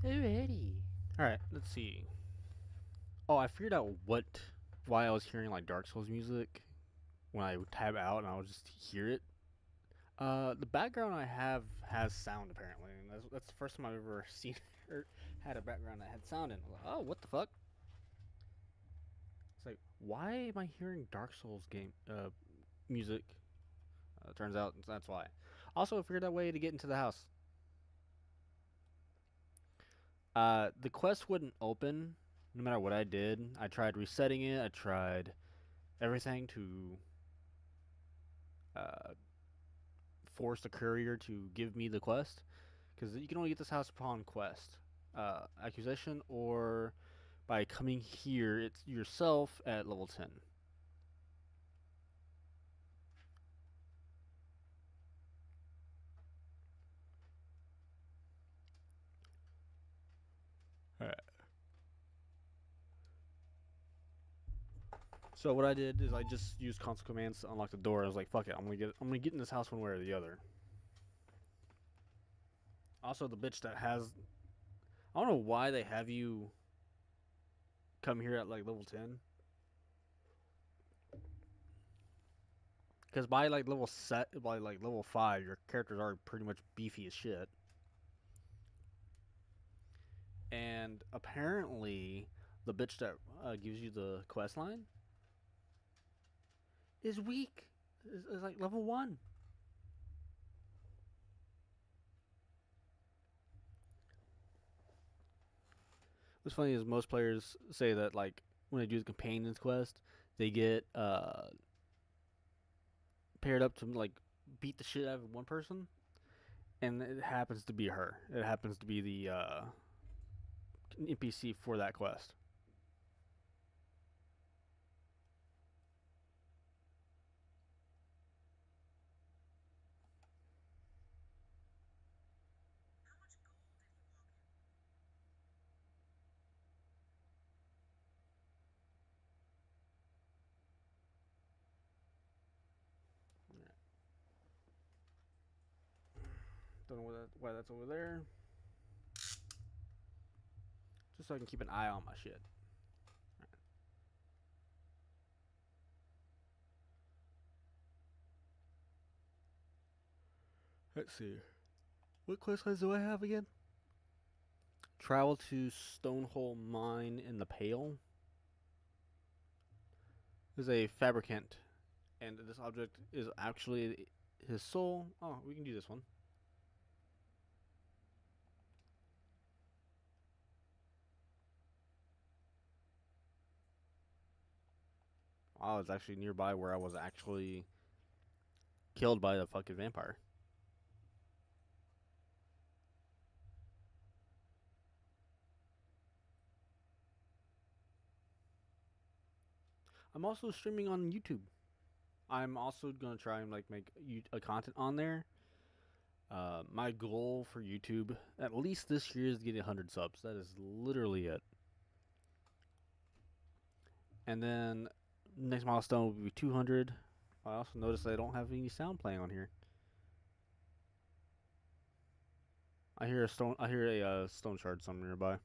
Alrighty. Alright, let's see. Oh, I figured out why I was hearing like Dark Souls music when I would tab out and I would just hear it. The background I have has sound apparently, and that's the first time I've ever seen or had a background that had sound in it. I was like, oh, what the fuck? It's like, why am I hearing Dark Souls game music? Turns out that's why. Also, I figured out a way to get into the house. The quest wouldn't open no matter what I did. I tried resetting it. I tried everything to uh, force the courier to give me the quest, because you can only get this house upon quest, accusation, or by coming here it's yourself at level 10. Alright. So what I did is I just used console commands to unlock the door. I was like, fuck it, I'm gonna get in this house one way or the other. Also, the bitch that has, I don't know why they have you come here at like level 10. Because by like level 5, your characters are pretty much beefy as shit. And apparently, the bitch that gives you the quest line is weak. Is like level 1. What's funny is most players say that like when they do the companions quest, they get paired up to like beat the shit out of one person, and it happens to be her. It happens to be the NPC for that quest. Don't know why that's over there. Just so I can keep an eye on my shit. Right. Let's see. What quest lines do I have again? Travel to Stonehole Mine in the Pale. There's a fabricant, and this object is actually his soul. Oh, we can do this one. Oh, it's actually nearby where I was actually killed by the fucking vampire. I'm also streaming on YouTube. I'm also gonna try and like make a content on there. My goal for YouTube, at least this year, is getting 100 subs. That is literally it. And then next milestone will be 200. I also noticed I don't have any sound playing on here. I hear a stone shard somewhere nearby.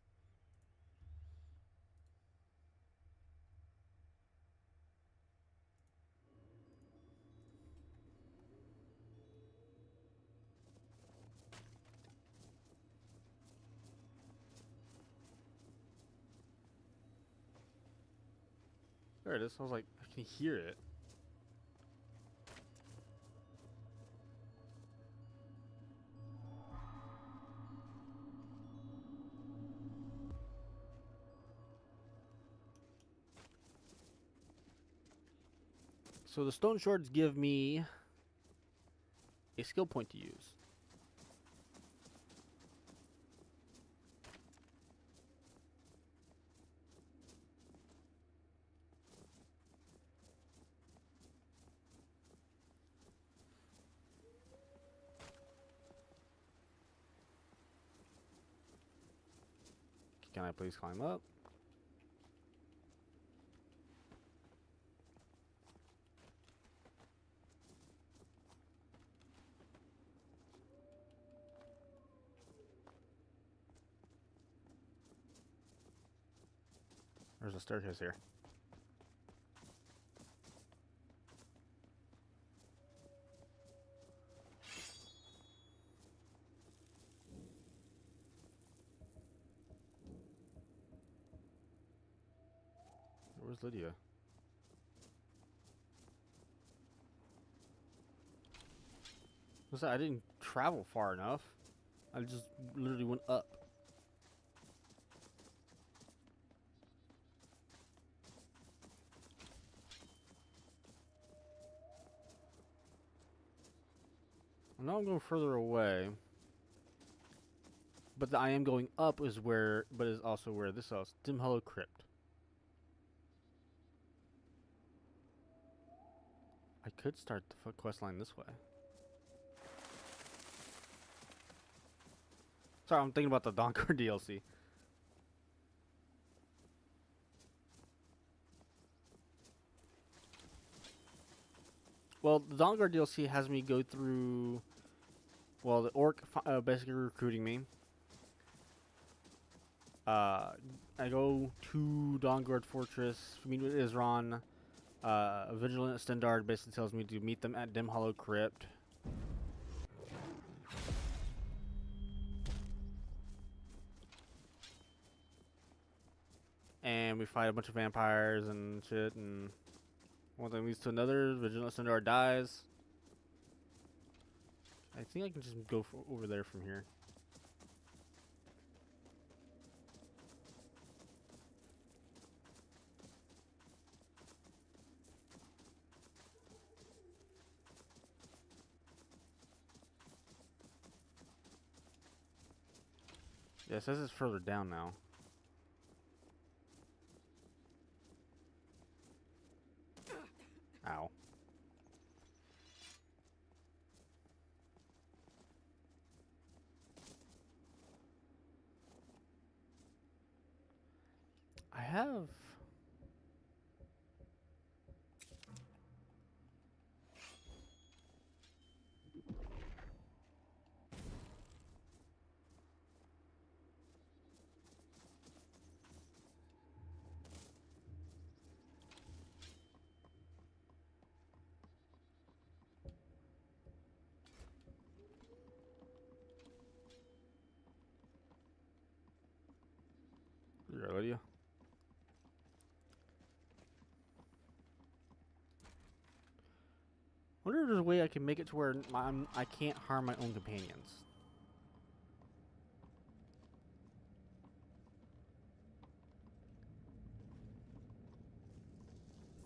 There it is. I was like, I can hear it. So the stone shards give me a skill point to use. Can I please climb up? There's a staircase here. Where's Lydia? Listen, I didn't travel far enough. I just literally went up. I know I'm going further away. But I am going up is where, but is also where this is. Dim Hollow Crypt. I could start the quest line this way. Sorry, I'm thinking about the Donkor DLC. Well, the Donkor DLC has me go through. Well, the orc basically recruiting me. I go to Dawnguard Fortress, meet with Isron. A Vigilant Stendard basically tells me to meet them at Dim Hollow Crypt. And we fight a bunch of vampires and shit, and one thing leads to another. Vigilant Stendard dies. I think I can just go over there from here. Yeah, it says it's further down now. Ow. I have... Here, Lydia. Wonder if there's a way I can make it to where I can't harm my own companions.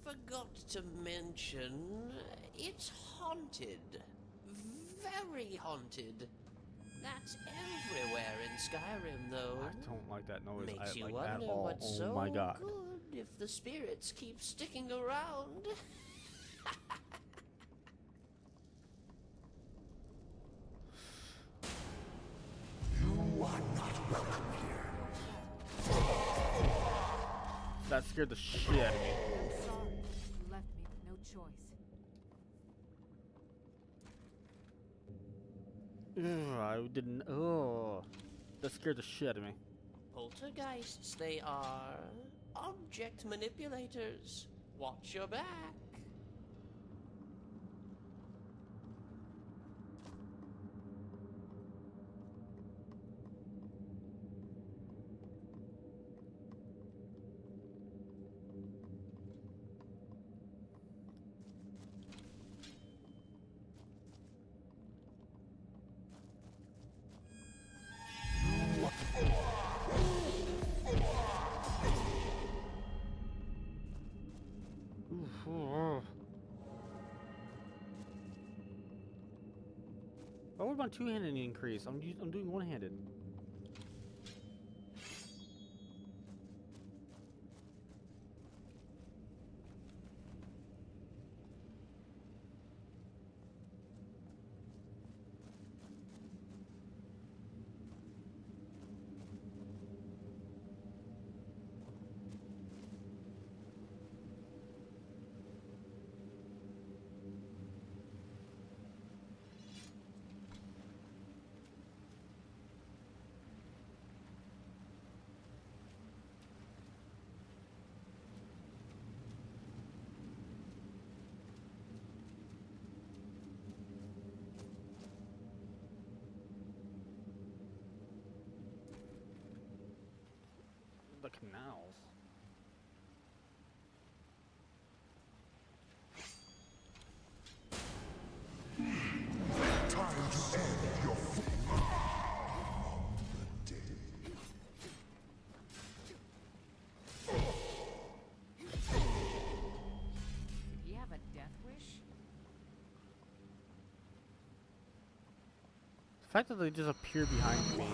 Forgot to mention, it's haunted. Very haunted. That's everywhere in Skyrim, though. I don't like that noise. Makes you like wonder at all. what's Oh so my god. good if the spirits keep sticking around. You are not welcome here. That scared the shit out of me. I'm sorry. You left me with no choice. Ugh, I didn't. Oh, that scared the shit out of me. Poltergeists, they are. Object manipulators. Watch your back. Why would my two-handed increase? I'm doing one-handed. The canals. Time to end your among the dead. Do you have a death wish? The fact that they just appear behind me.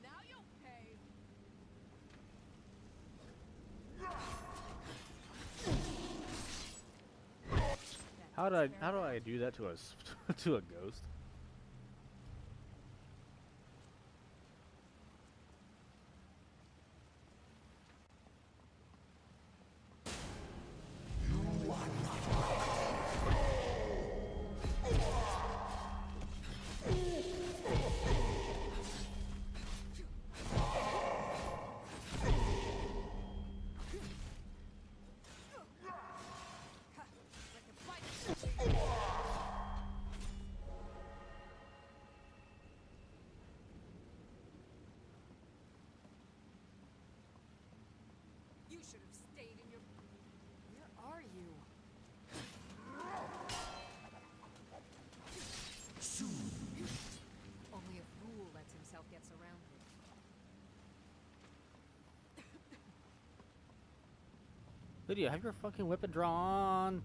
Now you'll pay. How do I do that to a to a ghost? You should have stayed in your... Where are you? Soon, Only a fool lets himself get surrounded. Lydia, have your fucking weapon drawn.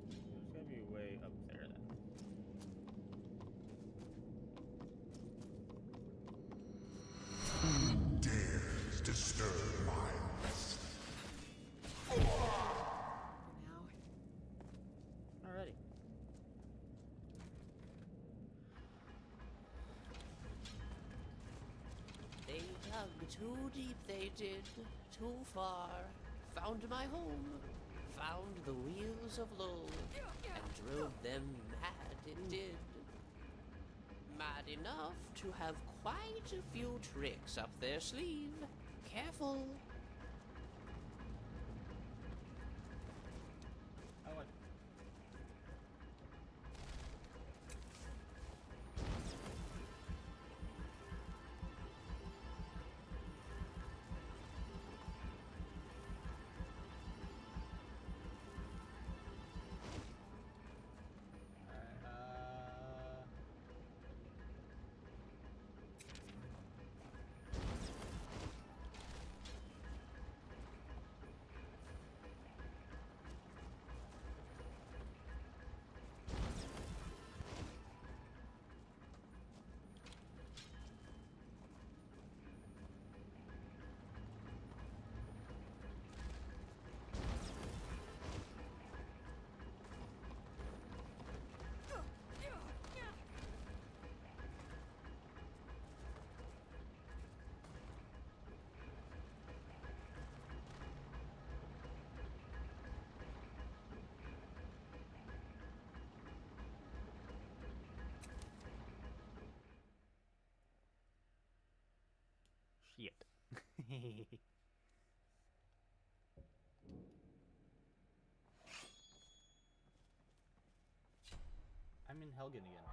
There's gotta be a way up there then. who dares disturb my rest? For now. Alrighty. They dug too deep, they did. Too far. Found my home. Found the wheels of Lull. And drove them mad, it did. Mad enough to have quite a few tricks up their sleeve. Careful. I like. I'm in Helgen again.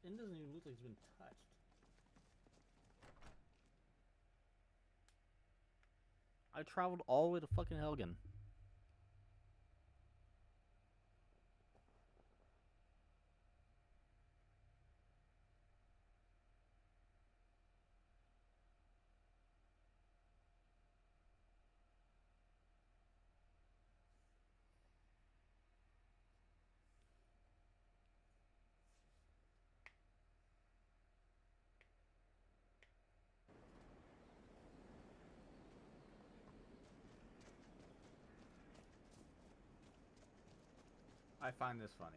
This inn doesn't even look like it's been touched. I traveled all the way to fucking Helgen. I find this funny.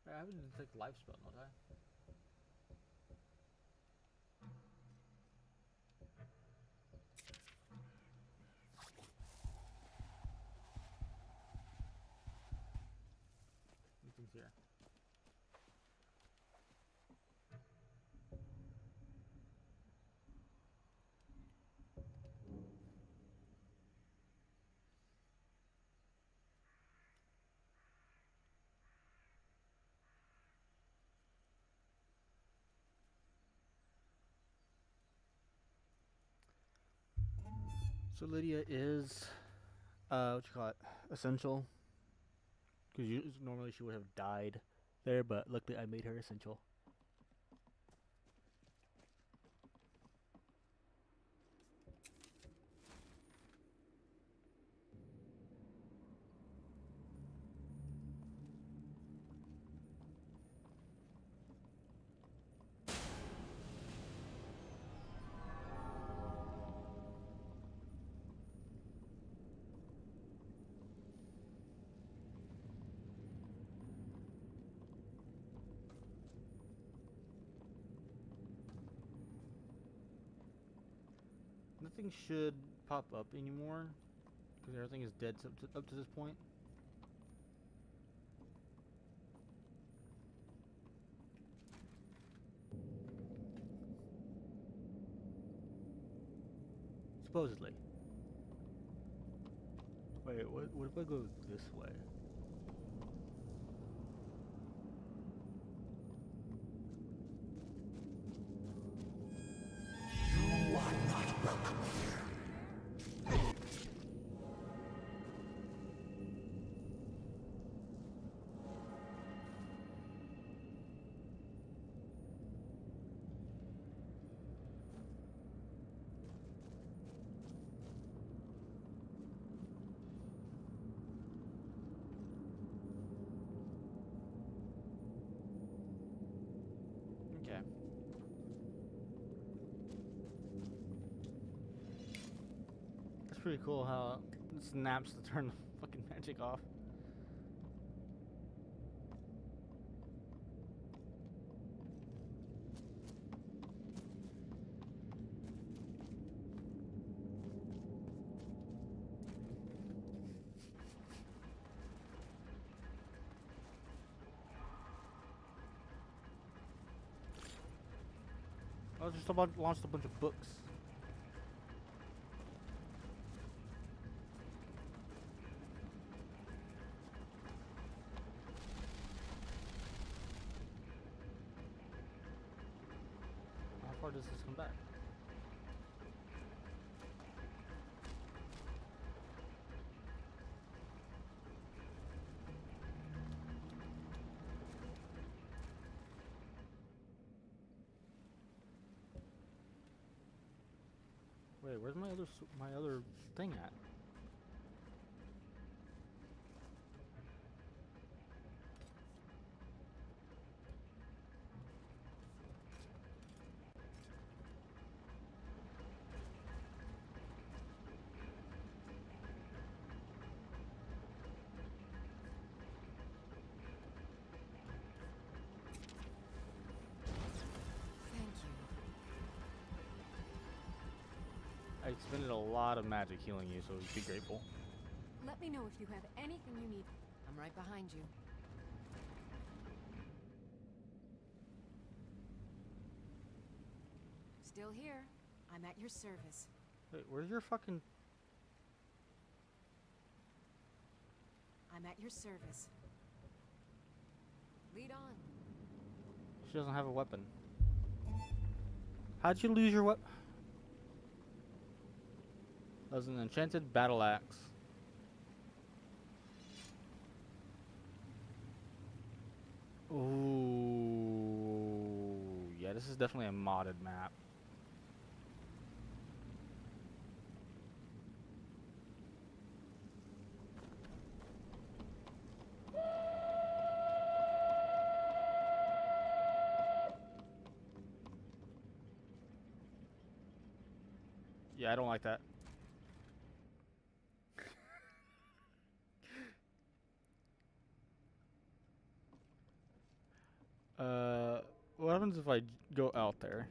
I haven't detected life spell, not I? Nothing's here. So Lydia is, what you call it, essential. Because normally she would have died there, but luckily I made her essential. Nothing should pop up anymore, because everything is dead up to this point. Supposedly. Wait, what if I go this way? You are not welcome here. Okay. That's pretty cool how it snaps to turn the fucking magic off. I was just about launched a bunch of books. How far does this come back? Wait, where's my other thing at? I expended a lot of magic healing you, so be grateful. Let me know if you have anything you need. I'm right behind you. Still here. I'm at your service. Wait, where's your fucking... I'm at your service. Lead on. She doesn't have a weapon. How'd you lose your weapon? That was an enchanted battle axe. Ooh, yeah, this is definitely a modded map. Yeah, I don't like that. What happens if I go out there?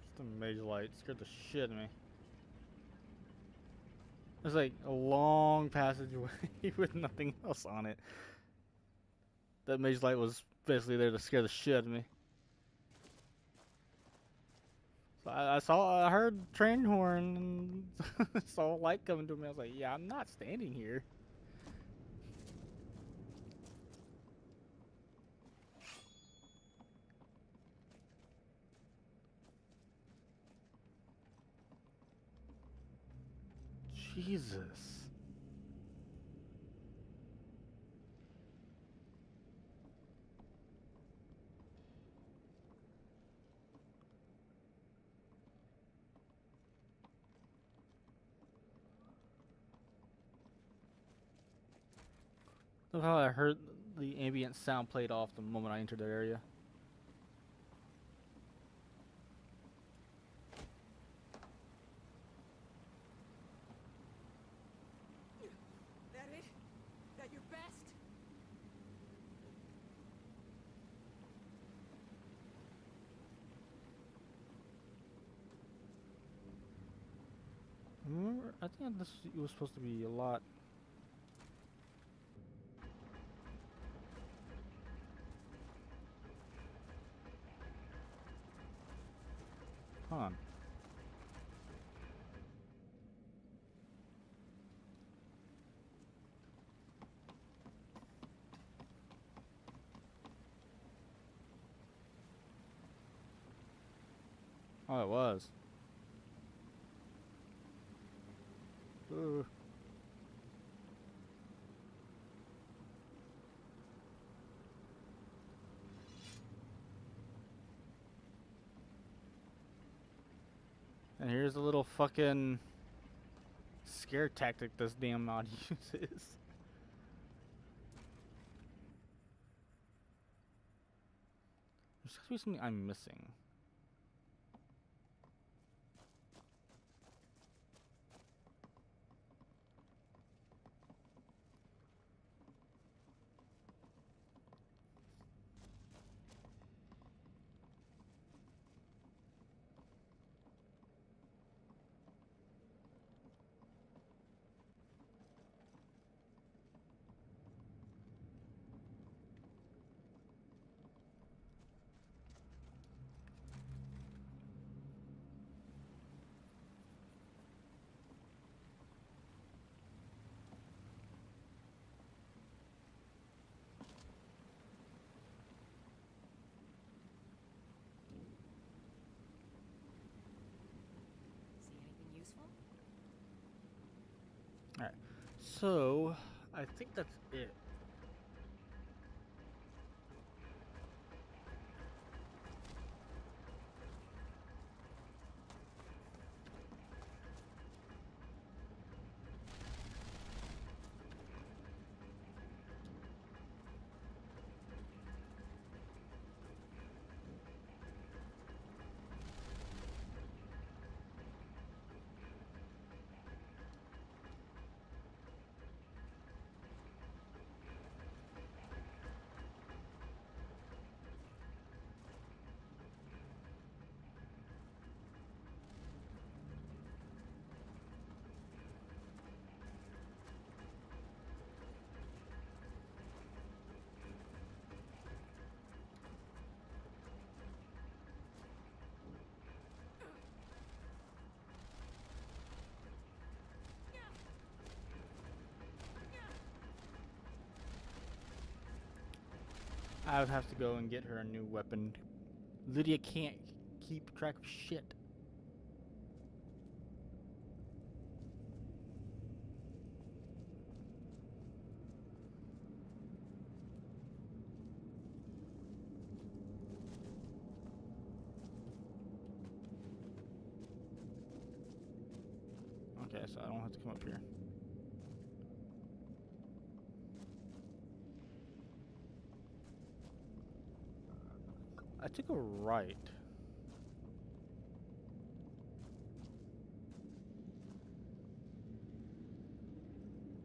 Just a mage light scared the shit out of me. There's like a long passageway with nothing else on it. That mage light was basically there to scare the shit out of me. So I heard train horn and saw a light coming to me. I was like, yeah, I'm not standing here. Jesus. Look how I heard the ambient sound played off the moment I entered that area. That it? That your best? Remember, I think this was supposed to be a lot. Hold on. Oh, it was. Ooh. And here's a little fucking scare tactic this damn mod uses. There's gotta be something I'm missing. See anything useful? Alright. So, I think that's it. I would have to go and get her a new weapon. Lydia can't keep track of shit. Okay, so I don't have to come up here. I took a right.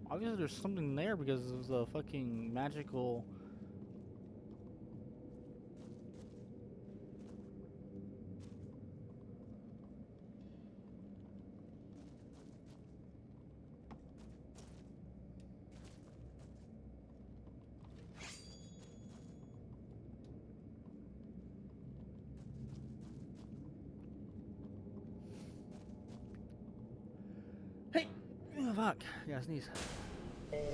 Obviously there's something there because of the fucking magical... Hey! Oh, fuck. Yeah, sneeze. Only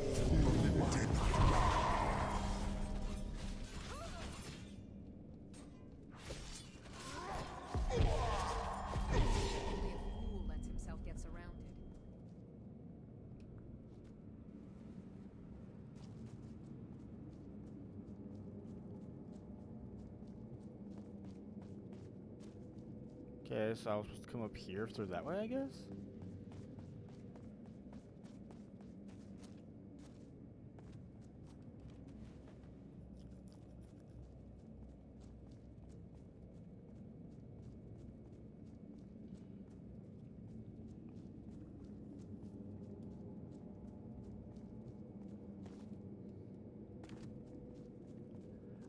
a fool lets himself get surrounded. Okay, so I was supposed to come up here through that way, I guess?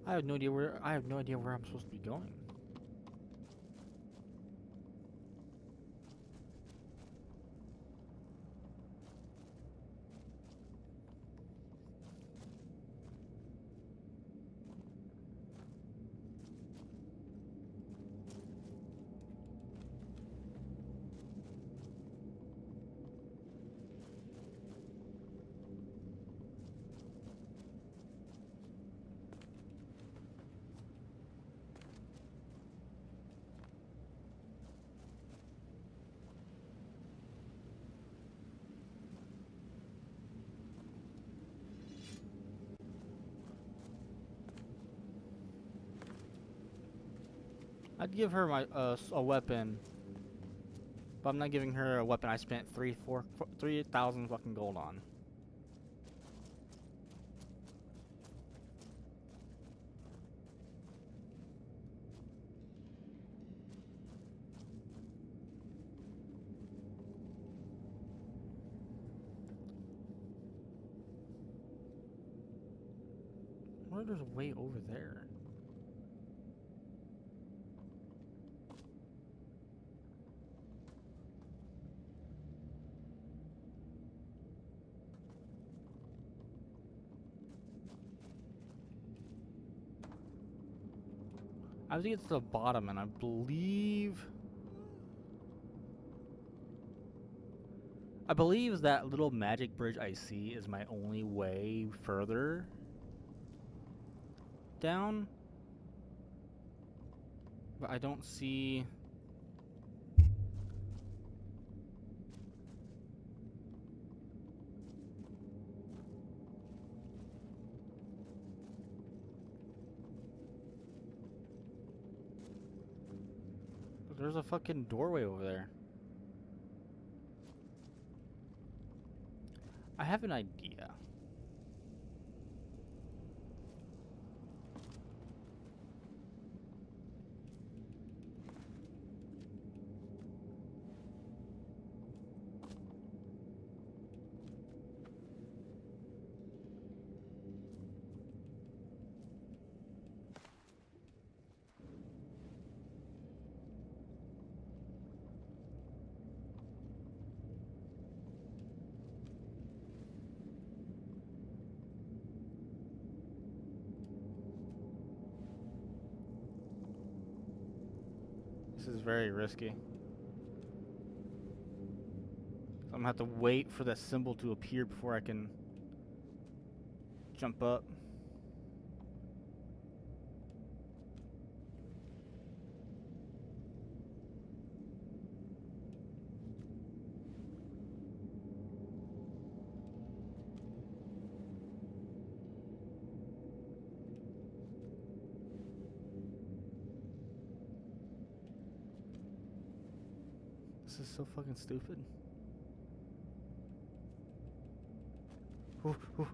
I have no idea where I'm supposed to be going. I'd give her my a weapon, but I'm not giving her a weapon I spent 3,000 fucking gold on. Or there's a way over there. I have to get to the bottom, and I believe that little magic bridge I see is my only way further down. But I don't see... There's a fucking doorway over there. I have an idea. This is very risky. I'm gonna have to wait for that symbol to appear before I can jump up. This is so fucking stupid. Ooh, ooh.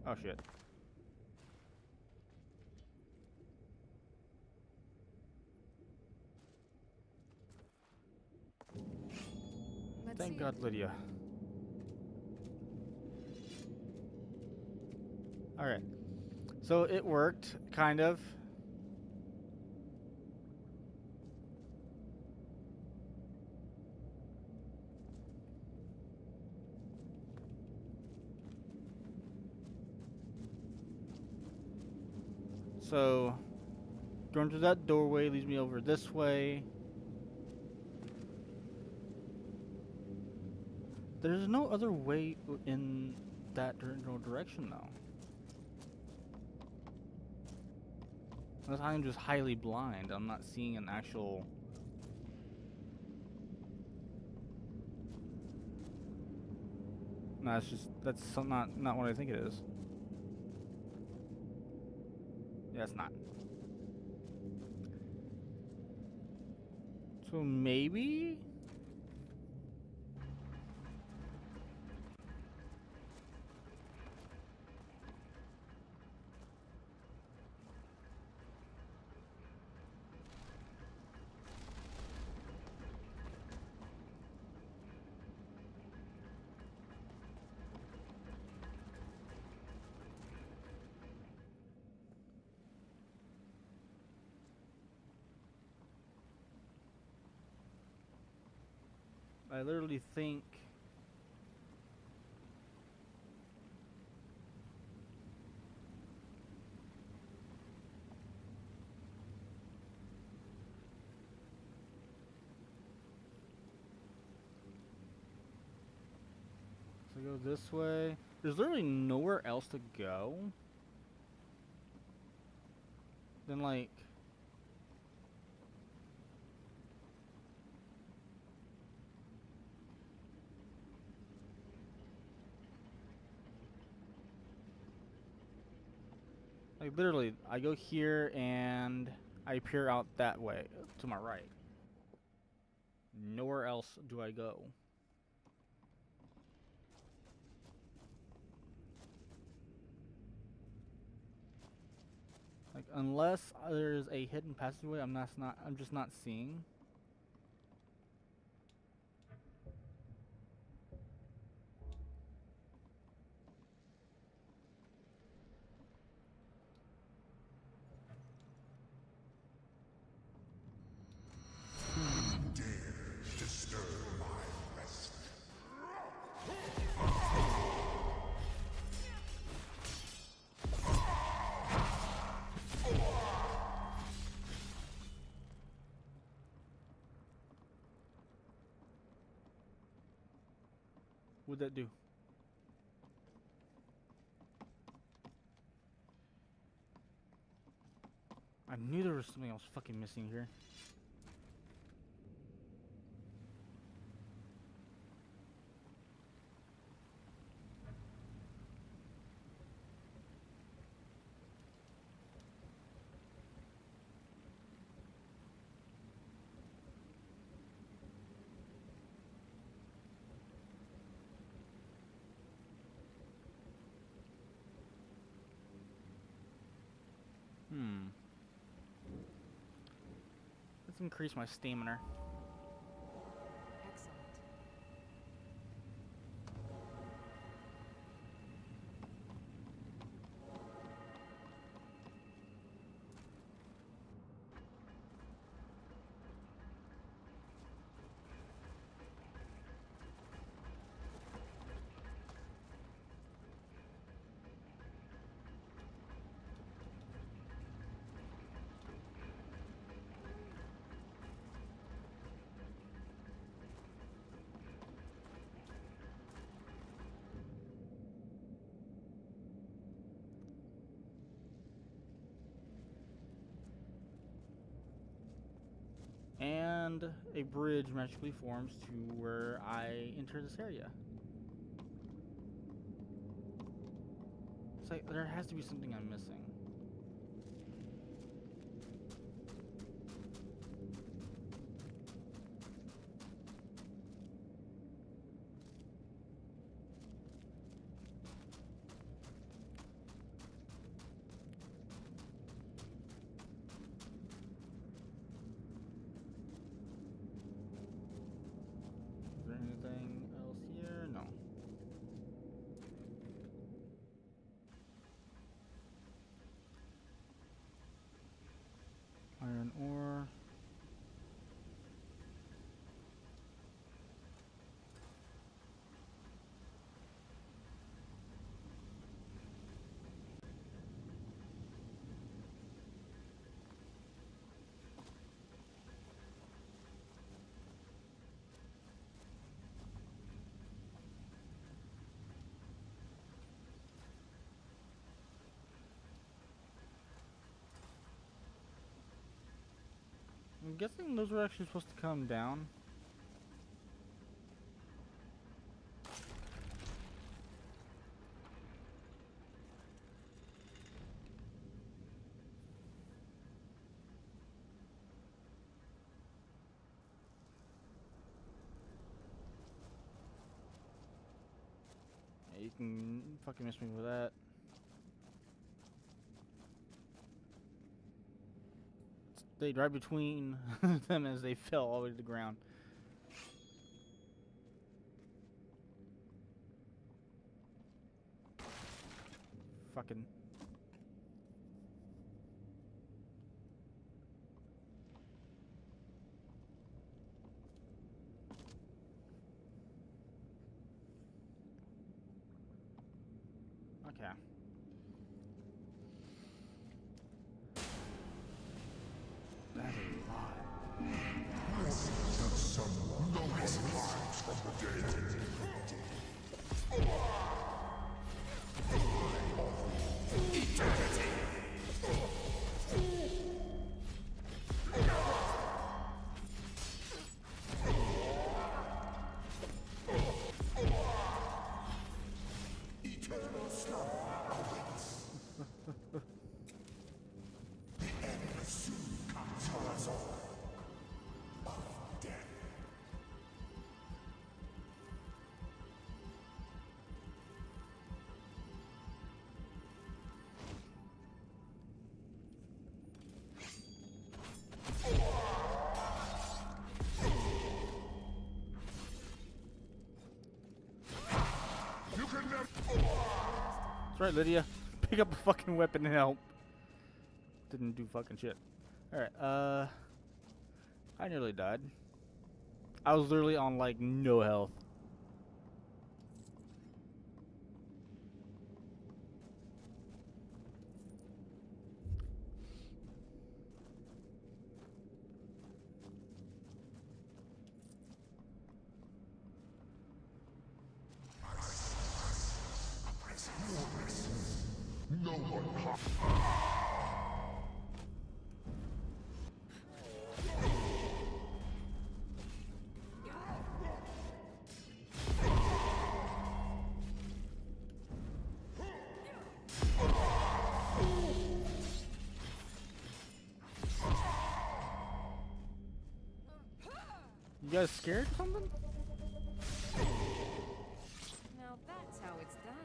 Oh shit. Let's Thank see God, it. Lydia. Alright. So it worked, kind of. So, going through that doorway leads me over this way. There's no other way in that general direction, though. Unless I'm just highly blind. I'm not seeing an actual... No, it's just... That's not what I think it is. Yeah, it's not. So maybe... I literally think... So go this way. There's literally nowhere else to go. Then like... Like literally, I go here and I peer out that way, to my right. Nowhere else do I go. Like unless there's a hidden passageway, I'm just not seeing. Dare disturb my rest. What'd that do? I knew there was something else fucking missing here. Let's increase my stamina. Excellent. and a bridge magically forms to where I enter this area. It's like there has to be something I'm missing. Is there anything else here? No. Iron ore. I'm guessing those were actually supposed to come down. Yeah, you can fucking miss me with that. Stayed right between them as they fell all the way to the ground. Fucking. Okay. That's a lot. To someone, no one climbs from the dead. Eternal slumber awaits. The end soon comes for us all. Of death. You can never. That's right, Lydia. Pick up a fucking weapon and help. Didn't do fucking shit. Alright, I nearly died. I was literally on, like, no health. No one harm. You guys scared or something? Now that's how it's done.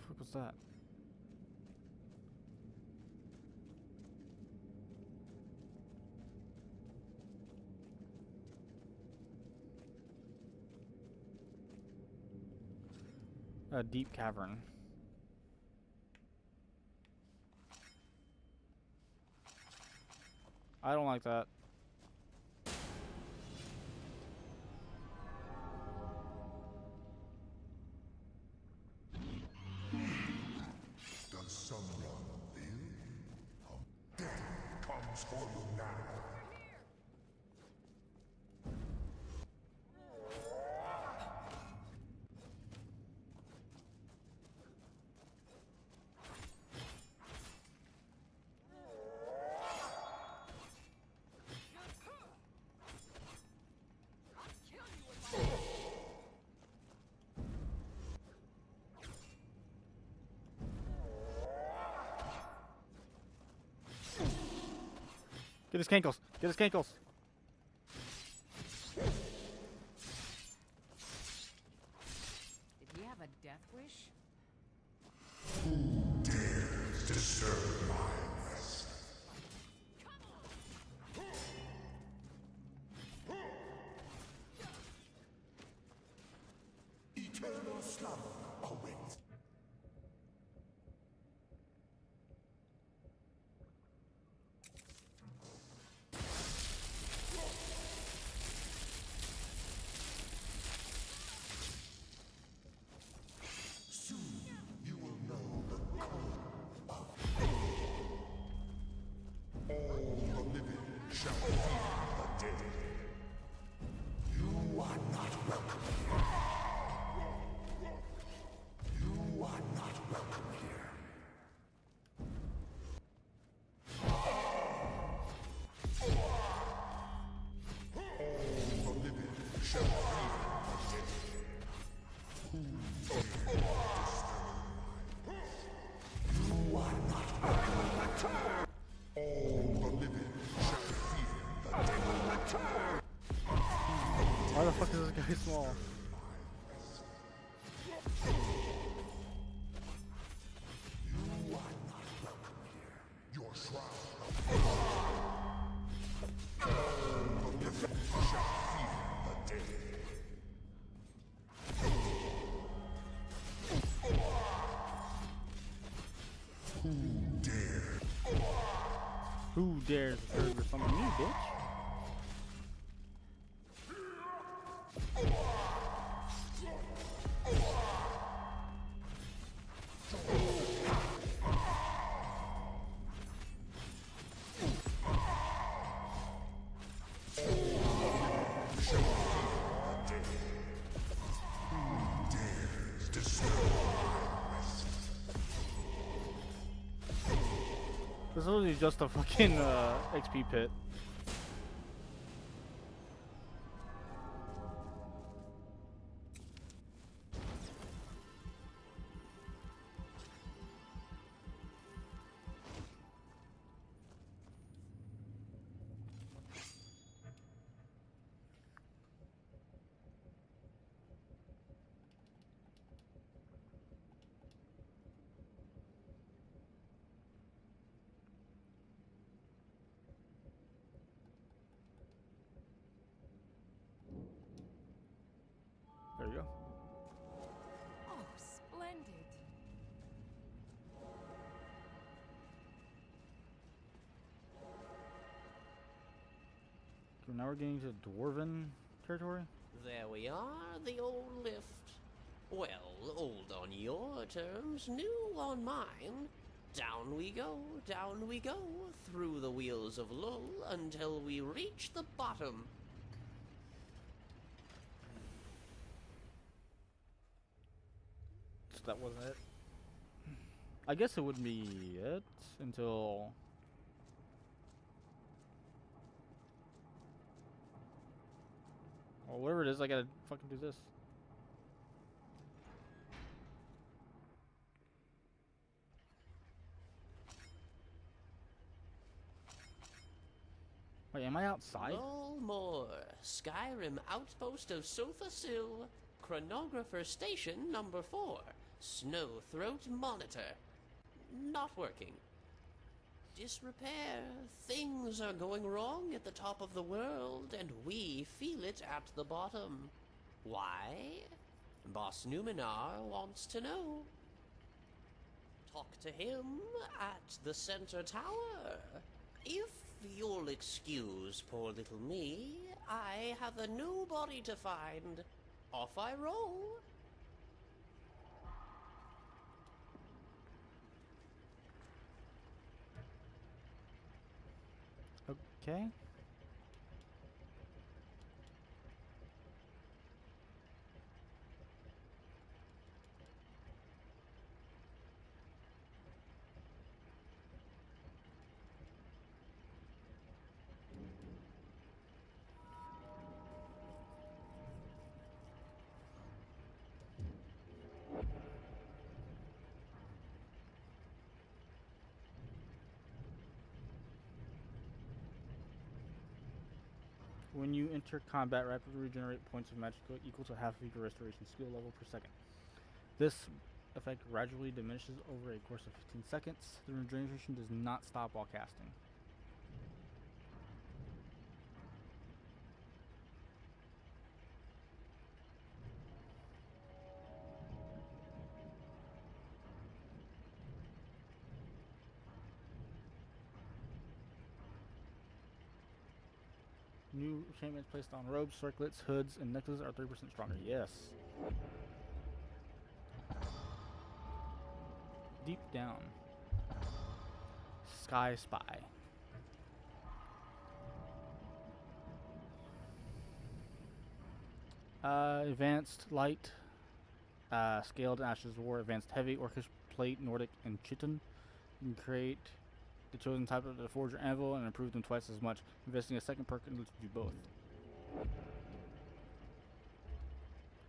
What was that? A deep cavern. I don't like that. his cankles. Get his cankles. Did he have a death wish? Dares disturb my rest? Eternal slumber awaits. Soon you will know the code of all the living shall fear the dead. You are not welcome here. You are not welcome here. All the living shall fear the dead. You are not welcome. All the living shall fear the dead. Why the fuck is this guy small? You are not welcome here. Your shroud. All the living shall fear the dead. Dare. Who dares disturb or something me, bitch? Dares disturb my rest. This is literally just a fucking XP pit. There you go. Oh, splendid. Okay, now we're getting to Dwarven territory. There we are, the old lift. Well, old on your terms, new on mine. Down we go, through the wheels of Lull until we reach the bottom. So that wasn't it. I guess it wouldn't be it until. Or whatever it is, I gotta fucking do this. Wait, am I outside? Lull Moor, Skyrim Outpost of Sofasil, Chronographer Station number 4, Snowthroat Monitor. Not working. Disrepair. Things are going wrong at the top of the world, and we feel it at the bottom. Why? Boss Numenar wants to know. Talk to him at the center tower. If you'll excuse poor little me, I have a new body to find. Off I roll. Okay. When you enter combat, rapidly regenerate points of magic equal to half of your restoration skill level per second. This effect gradually diminishes over a course of 15 seconds. The regeneration does not stop while casting. New enchantments placed on robes, circlets, hoods, and necklaces are 30% stronger. Yes. Deep down. Sky Spy. Advanced Light. Scaled Ashes of War. Advanced Heavy. Orcish Plate. Nordic and Chitin. You can create the chosen type of the Forge or Anvil and improve them twice as much. Investing a second perk lets you do both.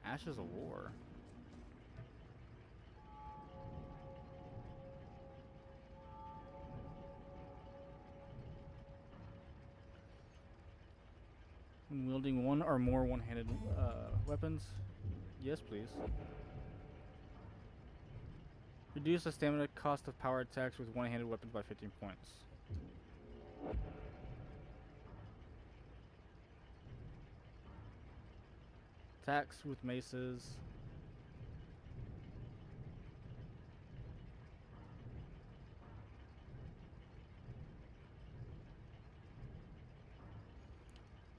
Ashes of War. When wielding one or more one-handed weapons. Yes, please. Reduce the stamina cost of power attacks with one-handed weapons by 15 points. Attacks with maces.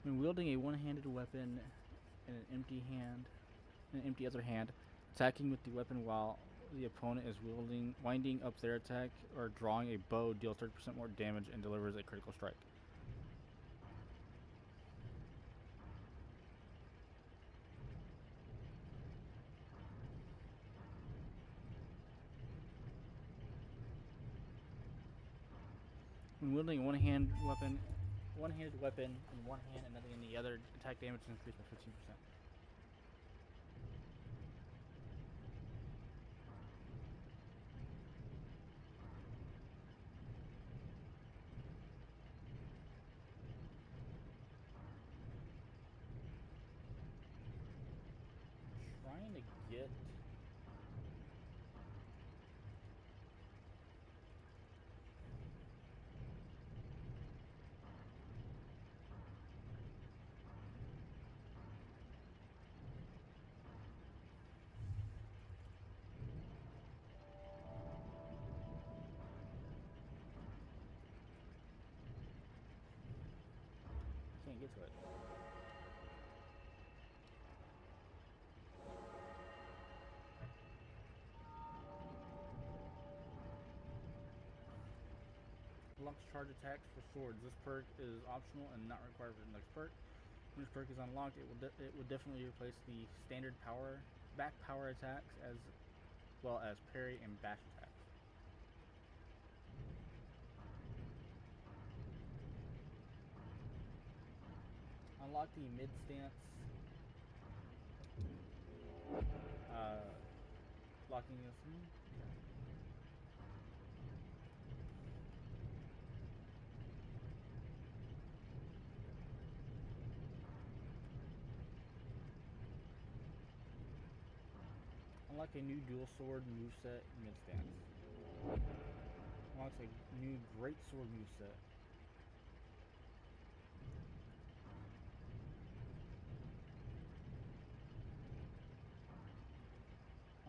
When wielding a one-handed weapon in an empty other hand, attacking with the weapon while the opponent is winding up their attack or drawing a bow deals 30% more damage and delivers a critical strike. When wielding a one-handed weapon in one hand and nothing in the other, attack damage is increased by 15%. Trying to get can't get to it. Unlocks charge attacks for swords. This perk is optional and not required for the next perk. When this perk is unlocked, it will definitely replace the standard back power attacks as well as parry and bash attacks. Unlock the mid stance. Locking this. Unlock a new dual sword moveset mid stance. Unlocks a new great sword moveset.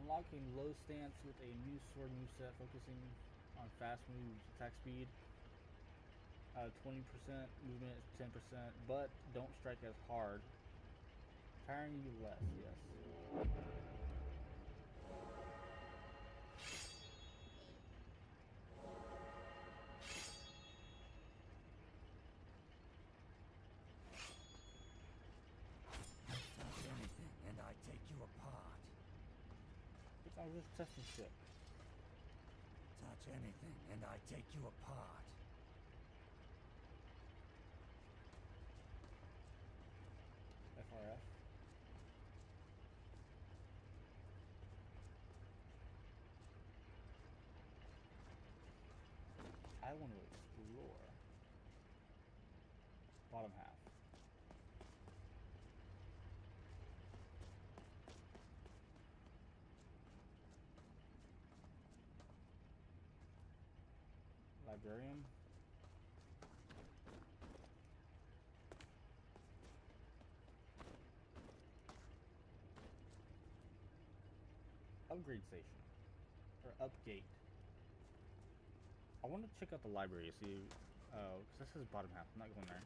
Unlocking low stance with a new sword moveset focusing on fast moves, attack speed, 20%, movement 10%, but don't strike as hard. Tiring you less, yes. Touch anything and I take you apart. I was just testing shit. Touch anything and I take you apart. FRF. I want to explore. Bottom half. Librarian. Upgrade station. Or upgate. I want to check out the library, see. Oh, because this is bottom half. I'm not going there.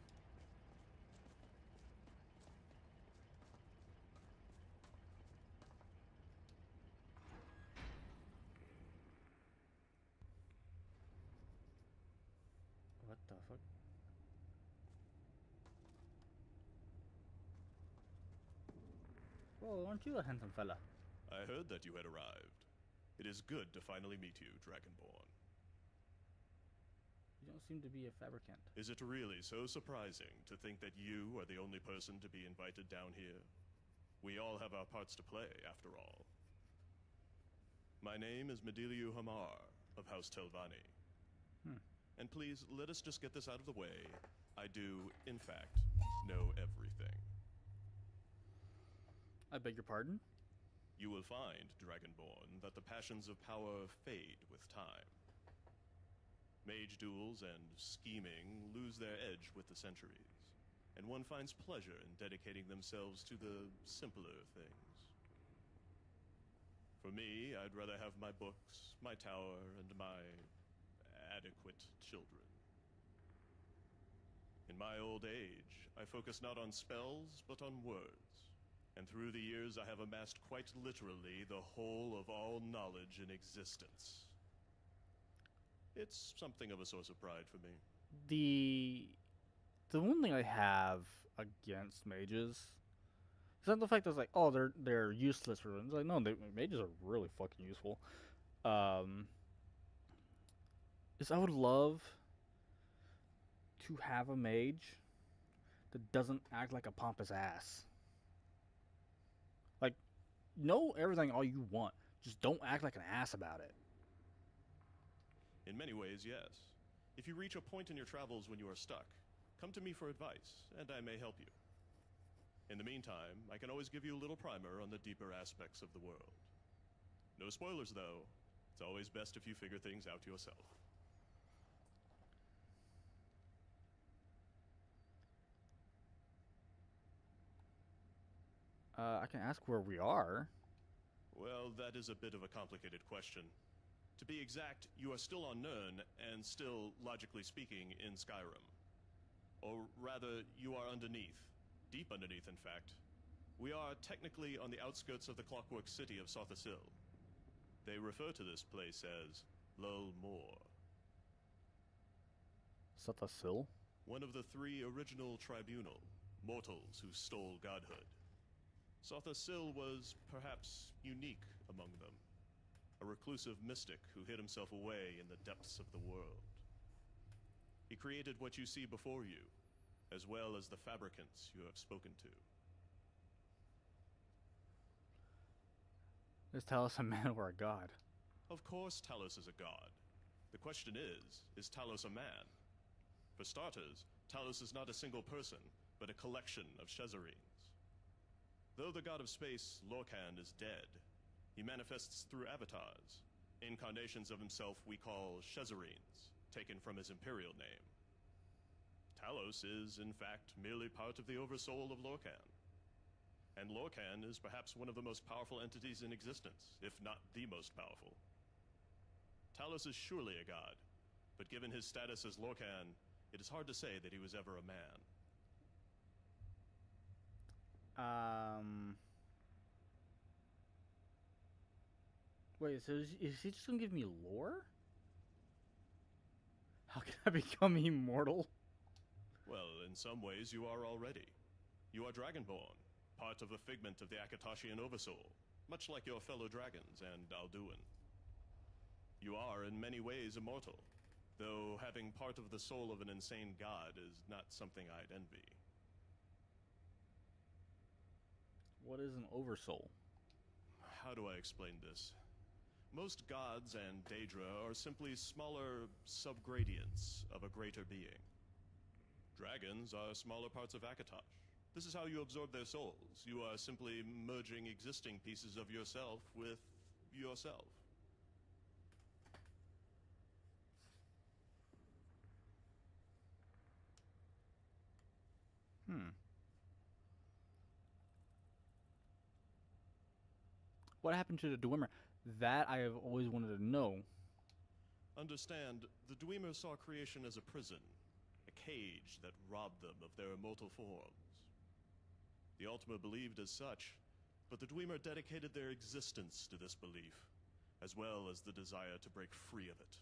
What the fuck? Whoa, aren't you a handsome fella? I heard that you had arrived. It is good to finally meet you, Dragonborn. You don't seem to be a fabricant. Is it really so surprising to think that you are the only person to be invited down here? We all have our parts to play, after all. My name is Mediliu Hamar of House Telvanni. And please, let us just get this out of the way. I do, in fact, know everything. I beg your pardon? You will find, Dragonborn, that the passions of power fade with time. Mage duels and scheming lose their edge with the centuries, and one finds pleasure in dedicating themselves to the simpler things. For me, I'd rather have my books, my tower, and my adequate children. In my old age, I focus not on spells, but on words. And through the years, I have amassed quite literally the whole of all knowledge in existence. It's something of a source of pride for me. The one thing I have against mages is not the fact that it's like, oh, they're useless for them. It's like, no, mages are really fucking useful. Is I would love to have a mage that doesn't act like a pompous ass. Like, know everything all you want, just don't act like an ass about it. In many ways, yes. If you reach a point in your travels when you are stuck, come to me for advice, and I may help you. In the meantime, I can always give you a little primer on the deeper aspects of the world. No spoilers, though. It's always best if you figure things out yourself. I can ask where we are. Well, that is a bit of a complicated question. To be exact, you are still on Nirn, and still, logically speaking, in Skyrim. Or rather, you are underneath. Deep underneath, in fact. We are technically on the outskirts of the clockwork city of Sothasil. They refer to this place as Lul Mor. Sothasil? One of the three original tribunal, mortals who stole godhood. Sothasil was perhaps unique among them. A reclusive mystic who hid himself away in the depths of the world. He created what you see before you, as well as the fabricants you have spoken to. Is Talos a man or a god? Of course Talos is a god. The question is Talos a man? For starters, Talos is not a single person, but a collection of Shezarines. Though the god of space, Lorcan, is dead, he manifests through avatars, incarnations of himself we call Shezarines, taken from his imperial name. Talos is, in fact, merely part of the oversoul of Lorcan. And Lorcan is perhaps one of the most powerful entities in existence, if not the most powerful. Talos is surely a god, but given his status as Lorcan, it is hard to say that he was ever a man. Wait, so is he just gonna give me lore? How can I become immortal? Well, in some ways you are already. You are Dragonborn, part of a figment of the Akatashian Oversoul, much like your fellow dragons and Alduin. You are in many ways immortal, though having part of the soul of an insane god is not something I'd envy. What is an oversoul? How do I explain this? Most gods and Daedra are simply smaller subgradients of a greater being. Dragons are smaller parts of Akatosh. This is how you absorb their souls. You are simply merging existing pieces of yourself with yourself. Hmm. What happened to the Dwemer? That I have always wanted to know. Understand, the Dwemer saw creation as a prison, a cage that robbed them of their immortal forms. The Ultima believed as such, but the Dwemer dedicated their existence to this belief, as well as the desire to break free of it.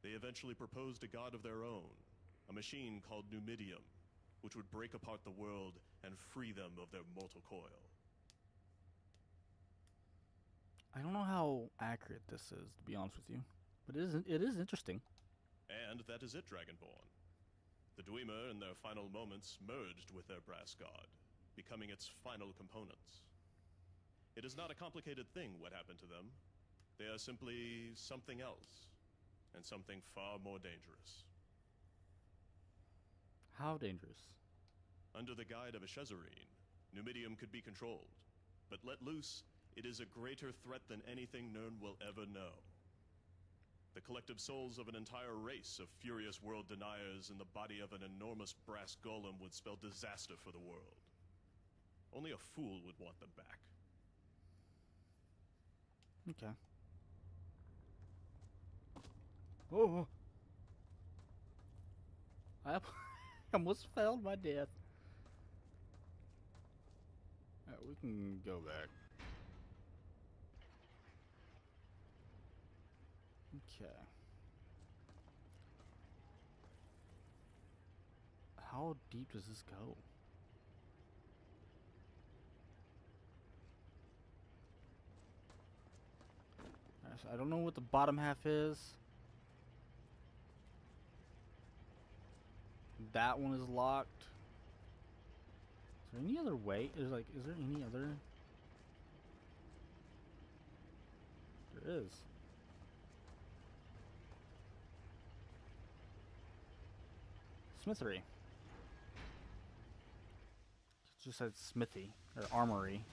They eventually proposed a god of their own, a machine called Numidium, which would break apart the world and free them of their mortal coil. I don't know how accurate this is, to be honest with you, but it is interesting. And that is it, Dragonborn. The Dwemer, in their final moments, merged with their brass god, becoming its final components. It is not a complicated thing what happened to them. They are simply something else, and something far more dangerous. How dangerous? Under the guide of a Shezarine, Numidium could be controlled, but let loose, it is a greater threat than anything Nirn will ever know. The collective souls of an entire race of furious world deniers in the body of an enormous brass golem would spell disaster for the world. Only a fool would want them back. Okay. Oh! I almost failed my death. Alright, we can go back. Okay. How deep does this go? Alright, so I don't know what the bottom half is. That one is locked. Is there any other way? Is there any other? There is. Smithery. It just said smithy or armory.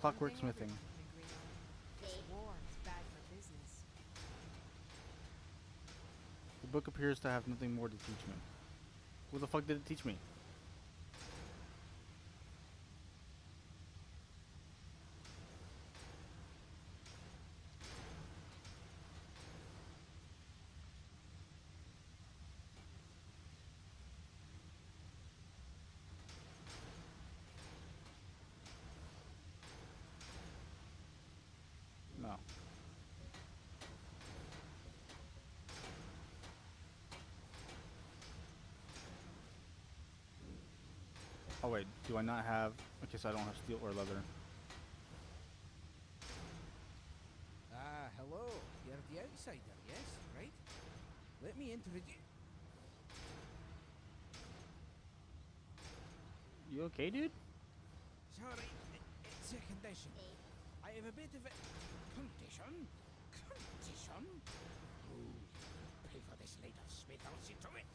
Clockwork One thing smithing. everyone can agree on. This war is bad for business. The book appears to have nothing more to teach me. What the fuck did it teach me? No. Oh wait, do I not have? Okay, so I don't have steel or leather. Ah, hello. You're the outsider, yes? Right? Let me introduce... You okay, dude? Sorry, it's a condition. I have a bit of a... Condition? Condition? Oh, pay for this later, Smith. I'll see to it.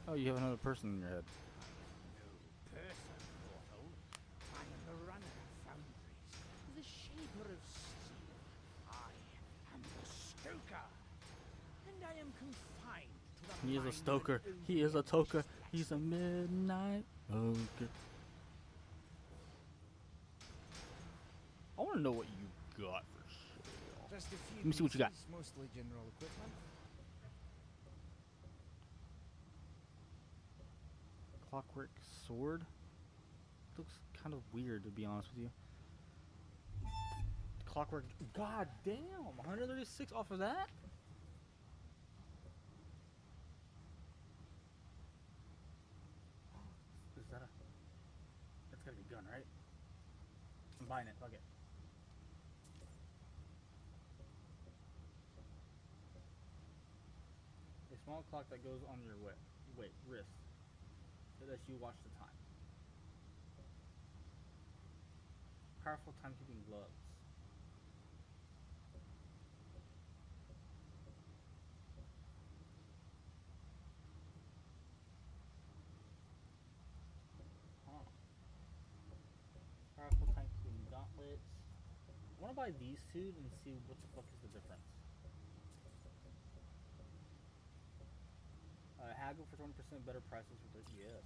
Oh, you have another person in your head. No person, mortal. I am the runner of foundries, the shaper of steel. I am the stoker. And I am confined to the He is a mind stoker. of an He is a odious toker. blacksmith. He's a midnight toker. I want to know what you got for sale. Just a few Let me see what you got. pieces, mostly general equipment. Clockwork sword? Looks kind of weird, to be honest with you. Clockwork. God damn! 136 off of that? Is that a. That's gotta be a gun, right? I'm buying it. Fuck it. A small clock that goes on your wrist. So that you watch the time. Powerful timekeeping gloves. Huh. want to buy these two and see what the fuck is the difference. Haggle for 20% better prices for the yes.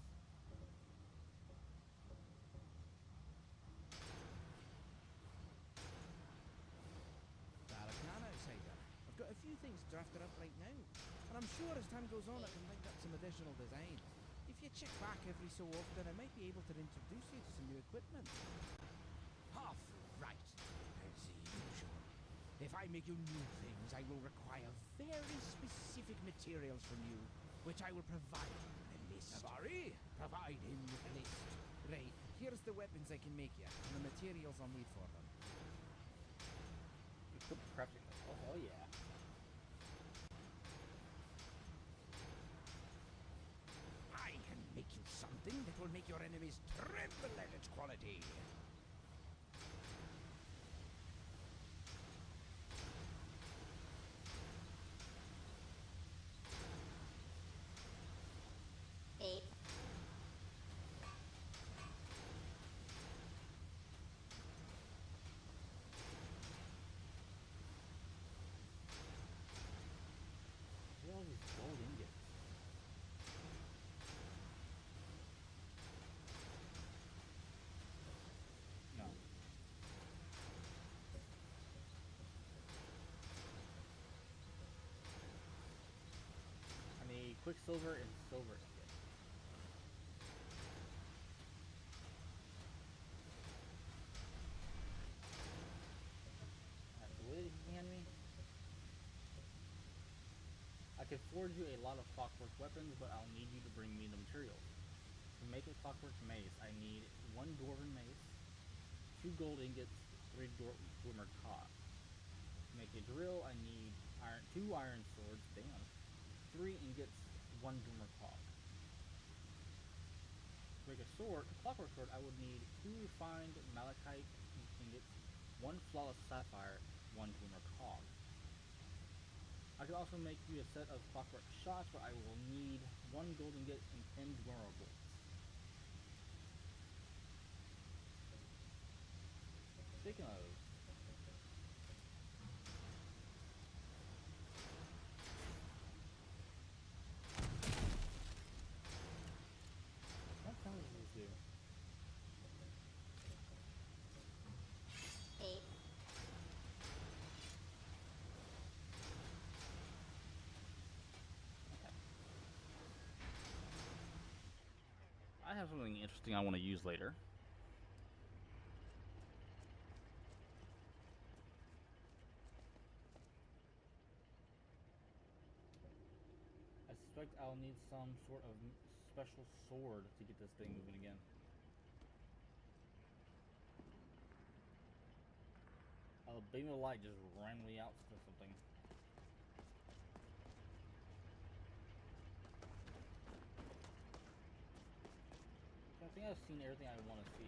Can outsider. I've got a few things drafted up right now, and I'm sure as time goes on I can line up some additional designs. If you check back every so often, I might be able to introduce you to some new equipment. Half right, as usual. If I make you new things, I will require very specific materials from you, which I will provide in a list. Navari, provide him with a list. Right, here's the weapons I can make you, and the materials I'll need for them. Equip crafting. Oh hell yeah. I can make you something that will make your enemies tremble at its quality. Look at all these gold ingots. No. I need quicksilver and silver ingot. That's wood you can hand me. I could forge you a lot of clockwork weapons, but I'll need you to bring me the materials. To make a clockwork mace, I need 1 dwarven mace, 2 gold ingots, 3 dwarmer cogs. To make a drill, I need 2 iron swords, damn, 3 ingots, 1 dwarmer cog. To make a sword, a clockwork sword, I would need 2 refined malachite ingots, 1 flawless sapphire, 1 dwarmer cog. I could also make you a set of clockwork shots, but I will need 1 gold ingot and 10 dwarmer bolts. Speaking of, what kind does this do? I have something interesting I want to use later. I suspect I'll need some sort of special sword to get this thing moving again. A beam of light just randomly out to something. I think I've seen everything I want to see.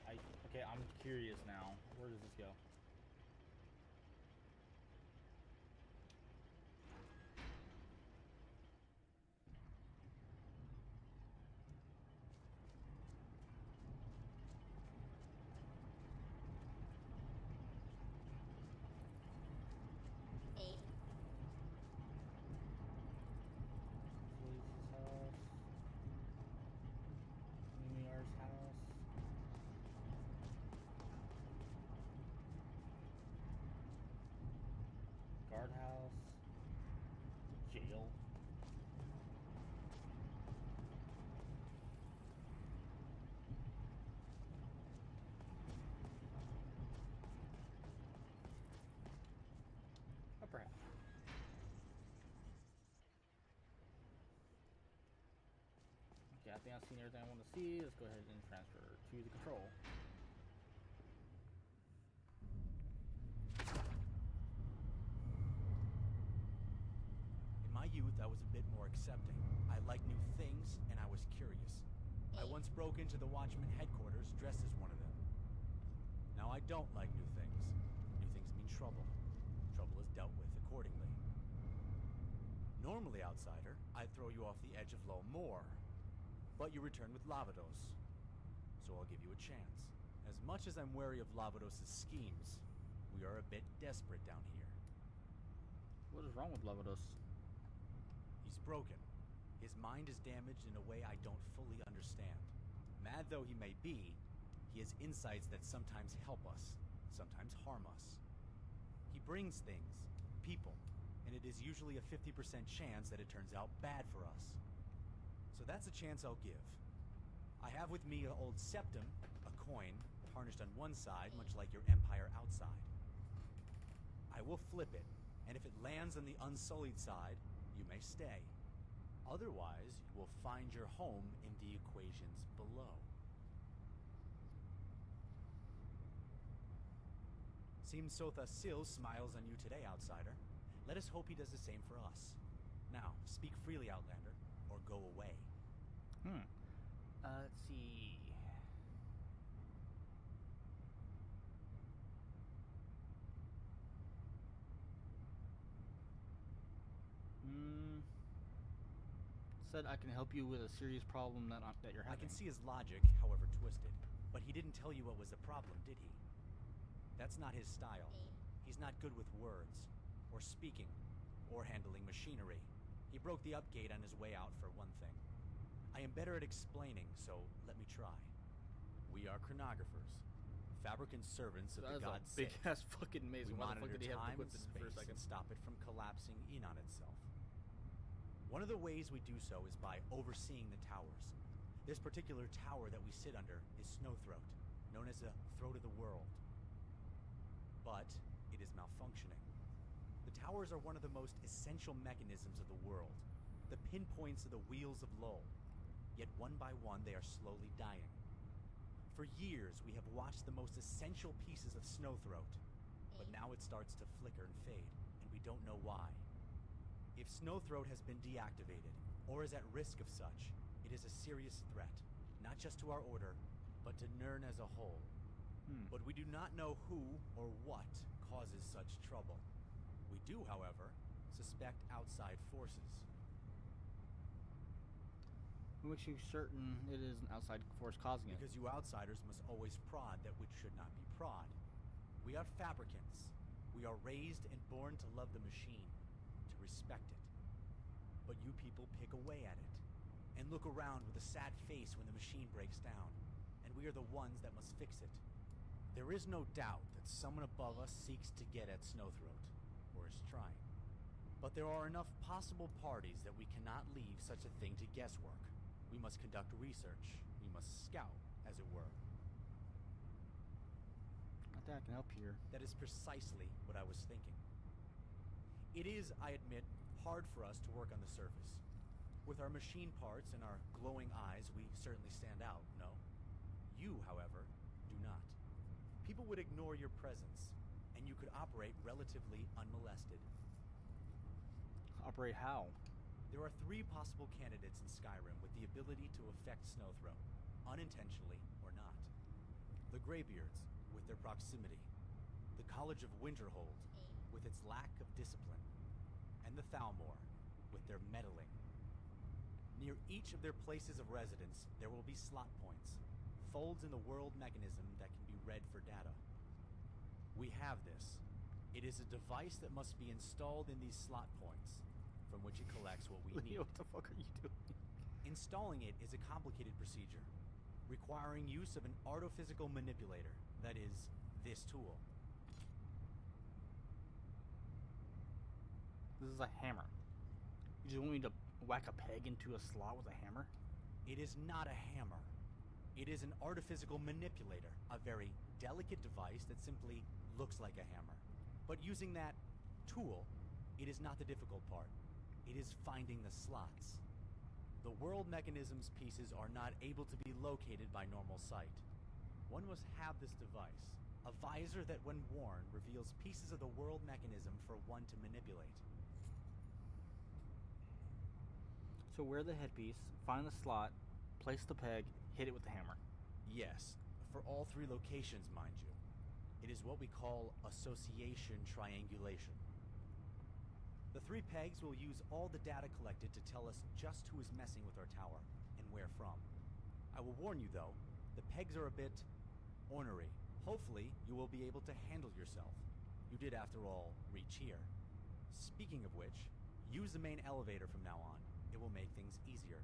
Okay, I'm curious now. Where does this go? Police's house. Lumiar's house. Guardhouse. Jail. Upper half. Okay, I think I've seen everything I want to see. Let's go ahead and transfer to the control. In my youth, I was a bit more accepting. I liked new things, and I was curious. I once broke into the Watchman headquarters dressed as one of them. Now I don't like new things. New things mean trouble. Trouble is dealt with accordingly. Normally, outsider, I'd throw you off the edge of Low Moor. But you return with Lavados. So I'll give you a chance. As much as I'm wary of Lavados' schemes, we we are a bit desperate down here. What is wrong with Levitus? He's broken. His mind is damaged in a way I don't fully understand. Mad though he may be, he has insights that sometimes help us, sometimes harm us. He brings things, people, and it is usually a 50% chance that it turns out bad for us. So that's a chance I'll give. I have with me an old septum, a coin, tarnished on one side, much like your empire outside. I will flip it, and if it lands on the unsullied side, you may stay. Otherwise, you will find your home in the equations below. Seems Sotha Sil smiles on you today, outsider. Let us hope he does the same for us. Now, speak freely, Outlander, or go away. Let's see. Said I can help you with a serious problem that you're I having. can see his logic, however twisted, but he didn't tell you what was the problem, did he? That's not his style. He's not good with words, or speaking, or handling machinery. He broke the upgate on his way out, for one thing. I am better at explaining, so let me try. We are chronographers, fabricant servants of the gods' big sake. ass fucking maze. We Why the fuck monitor did he have to time put and this in for a space second? and stop it from collapsing in on itself. One of the ways we do so is by overseeing the towers. This particular tower that we sit under is Snowthroat, known as the Throat of the World. But it is malfunctioning. The towers are one of the most essential mechanisms of the world, the pinpoints of the wheels of Lowell. Yet one by one they are slowly dying. For years we have watched the most essential pieces of Snowthroat, but now it starts to flicker and fade, and we don't know why. If Snowthroat has been deactivated, or is at risk of such, it is a serious threat, not just to our order, but to Nirn as a whole. But we do not know who or what causes such trouble. We do, however, suspect outside forces. What makes you certain it is an outside force causing it? Because you outsiders must always prod that which should not be prod. We are fabricants. We are raised and born to love the machine, to respect it. But you people pick away at it, and look around with a sad face when the machine breaks down, and we are the ones that must fix it. There is no doubt that someone above us seeks to get at Snowthroat, or is trying. But there are enough possible parties that we cannot leave such a thing to guesswork. We must conduct research. We must scout, as it were. I think I can help here. That is precisely what I was thinking. It is, I admit, hard for us to work on the surface. With our machine parts and our glowing eyes, we certainly stand out, no? You, however, do not. People would ignore your presence, and you could operate relatively unmolested. Operate how? There are 3 possible candidates in Skyrim with the ability to affect Snowthroat, unintentionally or not. The Greybeards, with their proximity. The College of Winterhold, with its lack of discipline. And the Thalmor, with their meddling. Near each of their places of residence, there will be slot points, folds in the world mechanism that can be read for data. We have this. It is a device that must be installed in these slot points, from which it collects what we need. What the fuck are you doing? Installing it is a complicated procedure, requiring use of an artophysical manipulator, that is, this tool. This is a hammer. You just want me to whack a peg into a slot with a hammer? It is not a hammer. It is an artophysical manipulator, a very delicate device that simply looks like a hammer. But using that tool, it is not the difficult part. It is finding the slots. The world mechanism's pieces are not able to be located by normal sight. One must have this device, a visor that when worn reveals pieces of the world mechanism for one to manipulate. So wear the headpiece, find the slot, place the peg, hit it with the hammer. Yes, for all 3 locations, mind you. It is what we call association triangulation. The 3 pegs will use all the data collected to tell us just who is messing with our tower, and where from. I will warn you though, the pegs are a bit ornery. Hopefully, you will be able to handle yourself. You did, after all, reach here. Speaking of which, use the main elevator from now on. It will make things easier.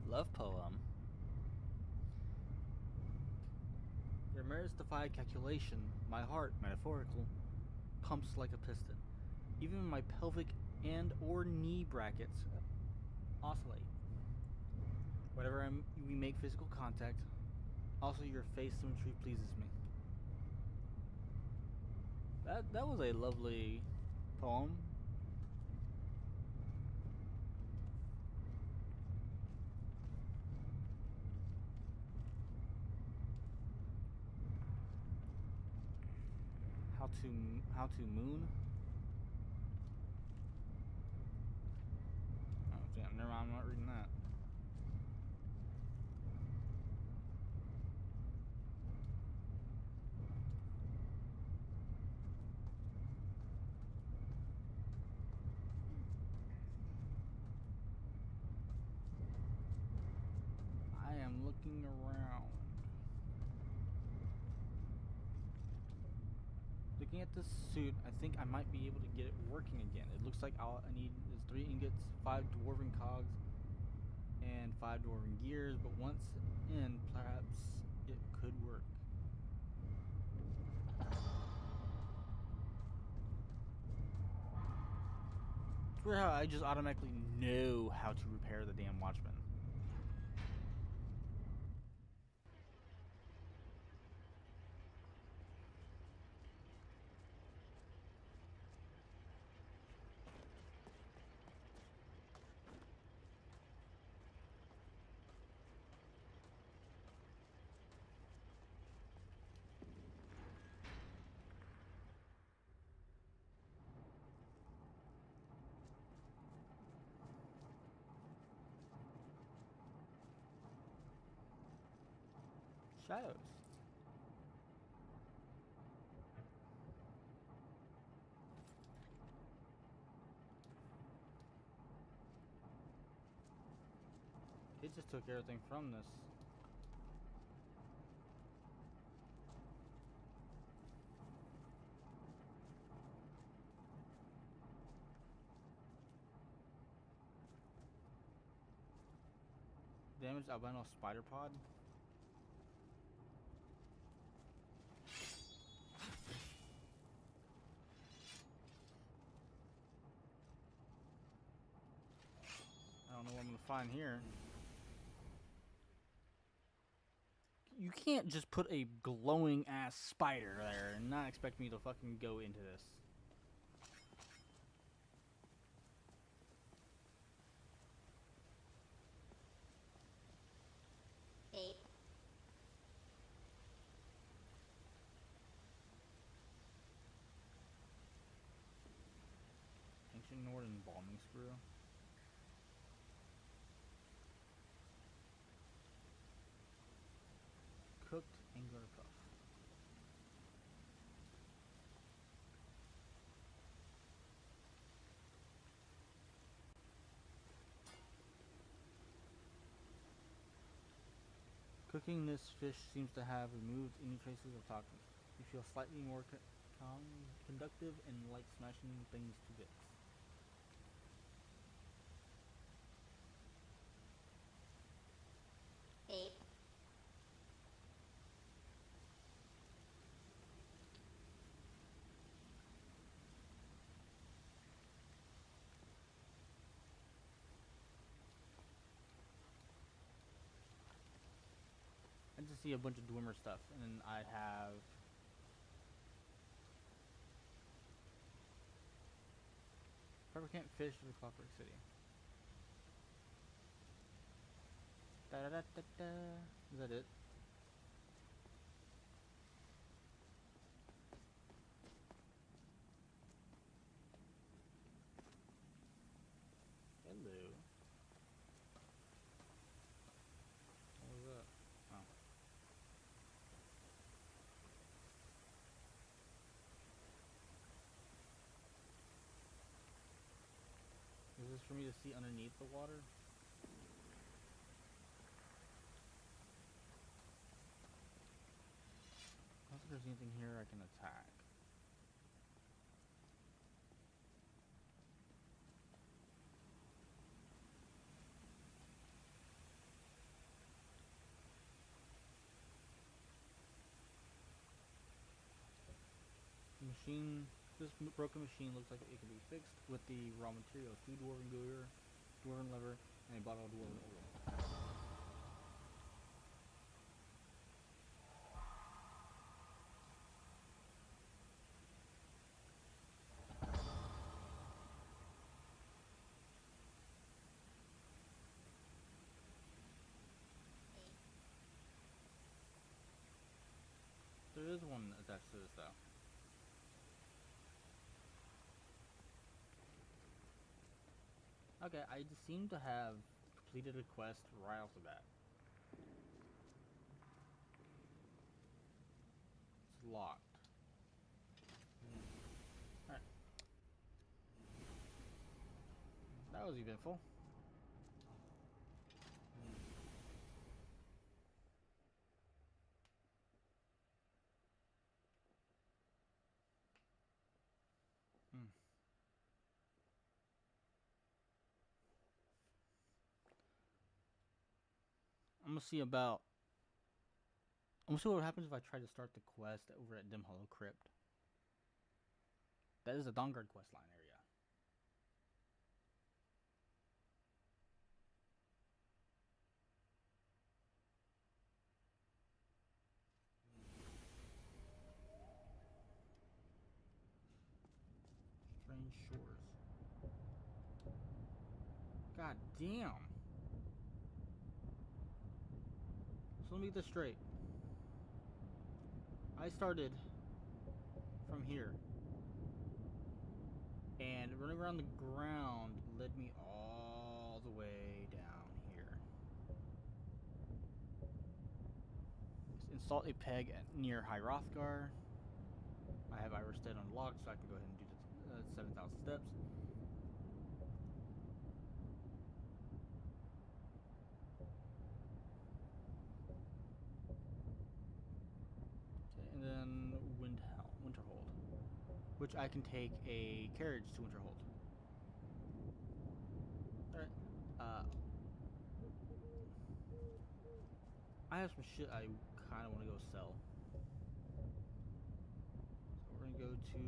Love poem. Your merits defy calculation. My heart, metaphorical, pumps like a piston. Even my pelvic and or knee brackets oscillate. Whenever we make physical contact, also your face symmetry pleases me. That was a lovely poem. How to moon? Oh damn, never mind, I'm not reading that. I am looking around. Looking at this suit, I think I might be able to get it working again. It looks like all I need is 3 ingots, 5 dwarven cogs, and 5 dwarven gears, but once in, perhaps it could work. It's weird how I just automatically know how to repair the damn Watchman. Shadows. It just took everything from this. Damaged albino spider pod. I don't know what I'm gonna find here. You can't just put a glowing ass spider there and not expect me to fucking go into this. Ape. Ancient Northern embalming screw. Cooked angular puff. Cooking this fish seems to have removed any traces of toxins. You feel slightly more conductive and like smashing things to bits. Ape. I just see a bunch of Dwemer stuff, and I have fabricant fish of the Clockwork City. Da da da da da. Is that it? Hello. What was that? Oh. for me to see underneath the water. I don't think there's anything here I can attack. This broken machine looks like it can be fixed with the raw materials: 2 dwarven gear, dwarven lever, and a bottle of dwarven oil. There is one attached to this though. Okay, I just seem to have completed a quest right off the bat. It's locked. Alright. That was eventful. I'm gonna see what happens if I try to start the quest over at Dim Hollow Crypt. That is a Dawnguard questline area. Strange shores. God damn. So let me get this straight. I started from here, and running around the ground led me all the way down here. Install a peg near High Hrothgar. I have Iverstead unlocked, so I can go ahead and do the 7,000 steps. Okay, and then Winterhold, which I can take a carriage to Winterhold. Alright. I have some shit I kind of want to go sell. So we're going to go to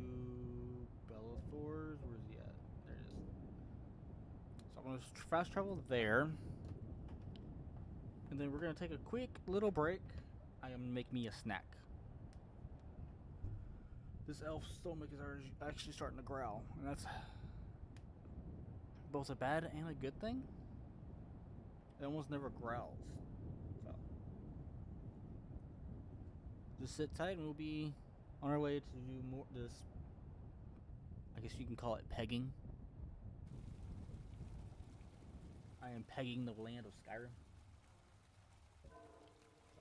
Bellathor's. Where's he at? There it is. So I'm going to fast travel there. And then we're going to take a quick little break. I am going to make me a snack. This elf's stomach is actually starting to growl. And that's both a bad and a good thing. It almost never growls. So just sit tight and we'll be on our way to do more this, I guess you can call it pegging. I am pegging the land of Skyrim.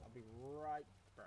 I'll be right back.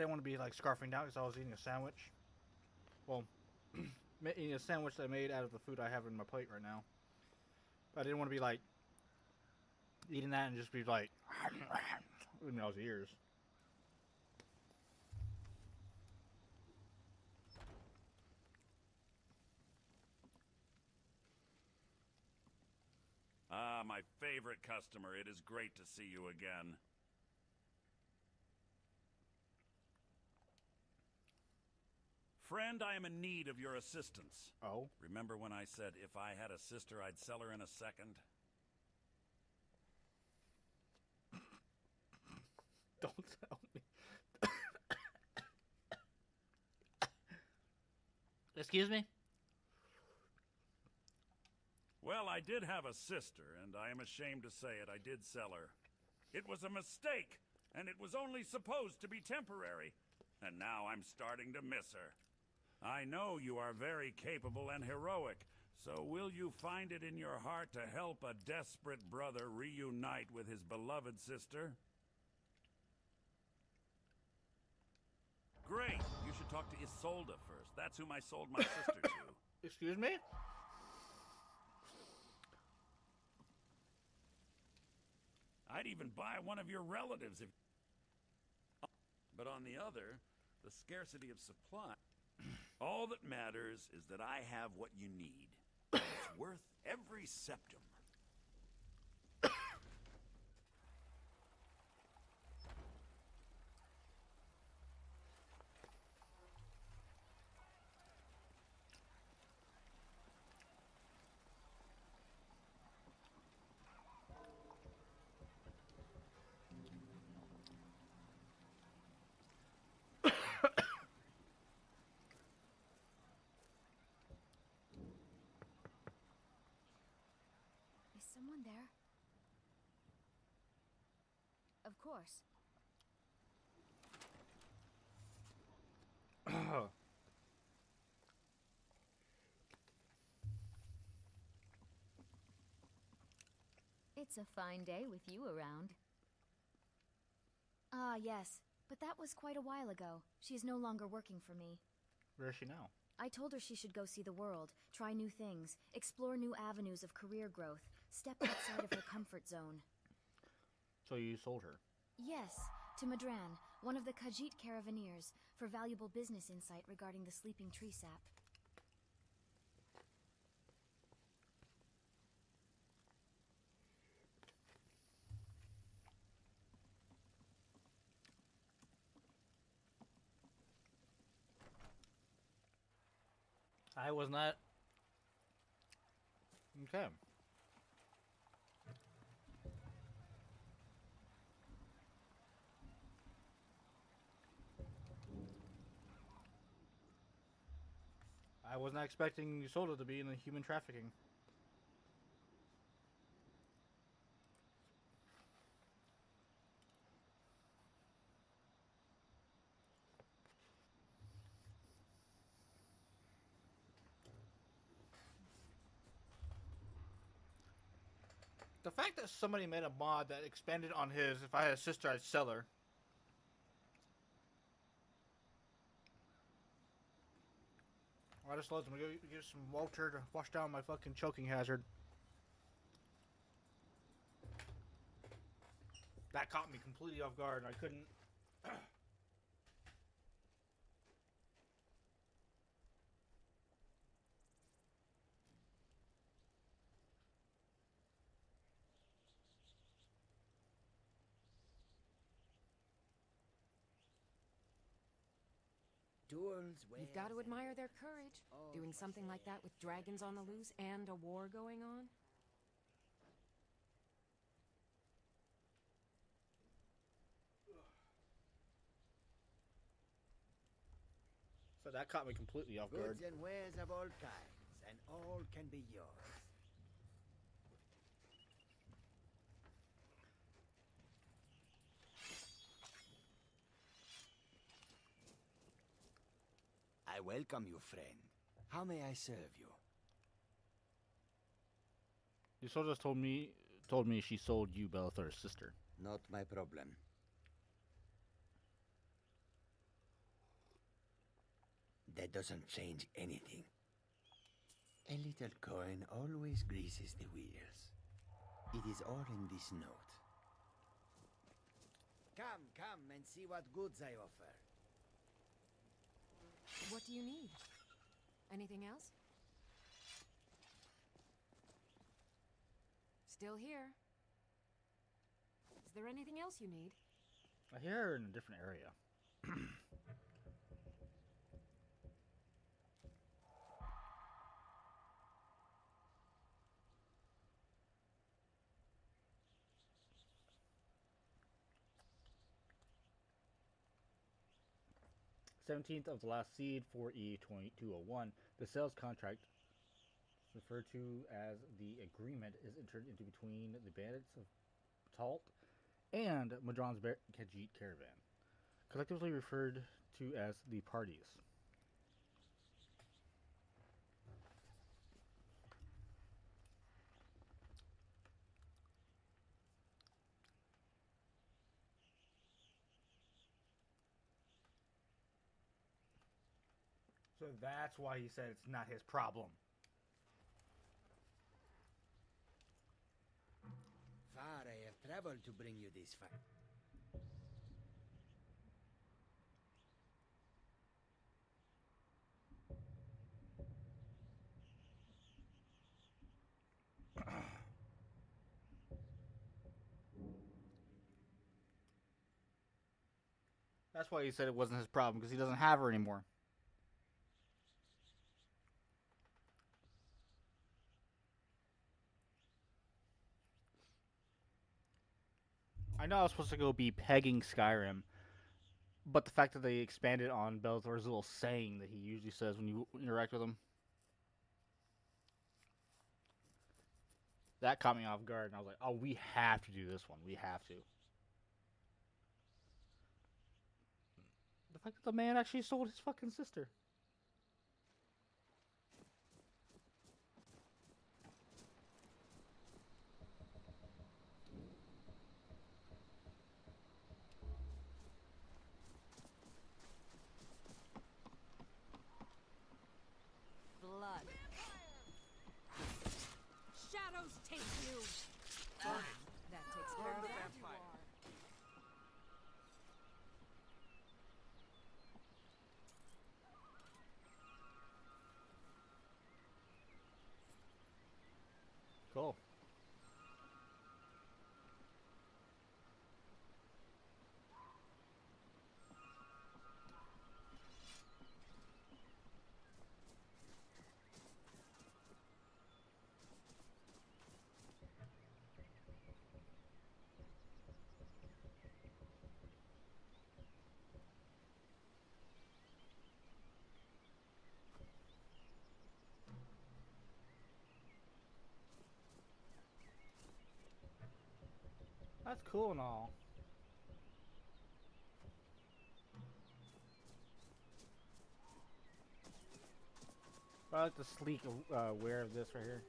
didn't want to be like scarfing down because I was eating a sandwich. Well, eating a sandwich that I made out of the food I have in my plate right now. But I didn't want to be like eating that and just be like in those ears. Ah, my favorite customer. It is great to see you again. Friend, I am in need of your assistance. Oh? Remember when I said if I had a sister, I'd sell her in a second? Don't tell me. Excuse me? Well, I did have a sister, and I am ashamed to say it, I did sell her. It was a mistake, and it was only supposed to be temporary. And now I'm starting to miss her. I know you are very capable and heroic, so will you find it in your heart to help a desperate brother reunite with his beloved sister? Great! You should talk to Isolde first. That's whom I sold my sister to. Excuse me? I'd even buy one of your relatives if... But on the other, the scarcity of supply... All that matters is that I have what you need. It's worth every septum. Is someone there? Of course. It's a fine day with you around. Ah, yes. But that was quite a while ago. She is no longer working for me. Where is she now? I told her she should go see the world, try new things, explore new avenues of career growth, step outside of her comfort zone. So you sold her? Yes, to Madran, one of the Khajiit Caravaneers, for valuable business insight regarding the sleeping tree sap. I was not. Okay. I was not expecting Isolde to be in the human trafficking. The fact that somebody made a mod that expanded on his, if I had a sister, I'd sell her. I just let them go get some water to wash down my fucking choking hazard. That caught me completely off guard. I couldn't. You've got to admire their courage, doing something like that with dragons on the loose and a war going on. So that caught me completely off guard. Goods and wares of all kinds, and all can be yours. I welcome you, friend. How may I serve you? Isolde just told me she sold you Bellathor's sister. Not my problem. That doesn't change anything. A little coin always greases the wheels. It is all in this note. Come and see what goods I offer. What do you need? Anything else? Still here. Is there anything else you need? I hear her in a different area. 17th of the last seed, 4E2201. The sales contract, referred to as the agreement, is entered into between the bandits of Talt and Madron's Khajiit caravan, collectively referred to as the parties. So that's why he said it's not his problem. Far I have traveled to bring you this fact. That's why he said it wasn't his problem, because he doesn't have her anymore. I know I was supposed to go be pegging Skyrim, but the fact that they expanded on Bellator's little saying that he usually says when you interact with him, that caught me off guard, and I was like, oh, we have to do this one. We have to. The fact that the man actually sold his fucking sister. Blood. Shadows take you. That takes care of that. Cool. That's cool and all. But I like the sleek wear of this right here.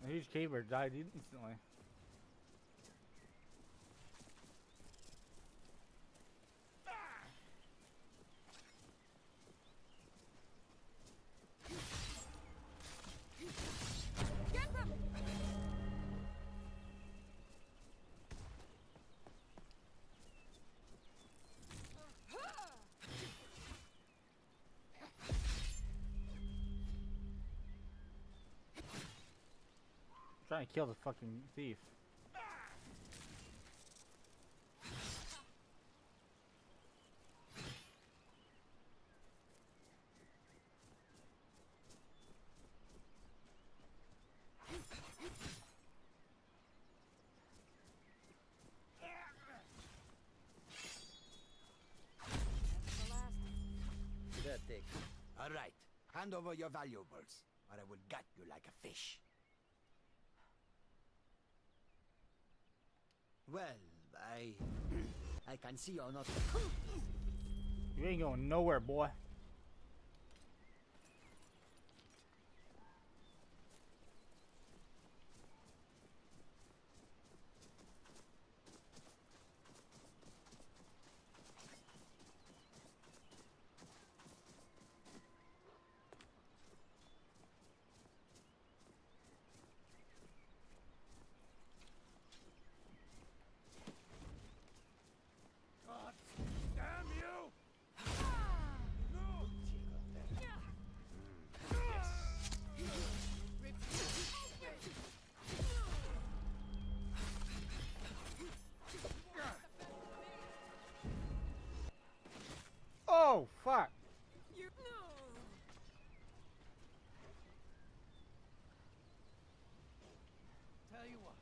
A huge caber died instantly. Trying to kill the fucking thief. There, take. All right. Hand over your valuables, or I will gut you like a fish. Well, I can see you're not. You ain't going nowhere, boy. God damn you! Oh, fuck. Tell you what,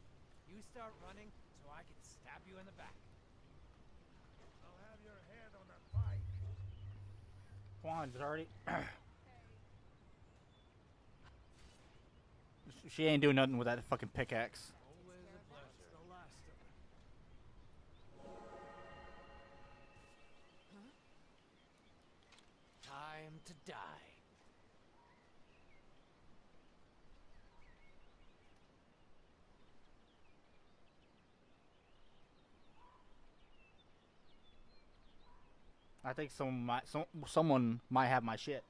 you start running so I can stab you in the back. I'll have your head on a pike. Come on, it's already. She ain't doing nothing with that fucking pickaxe. Always a pleasure. The last of it. Time to die. I think someone might have my shit.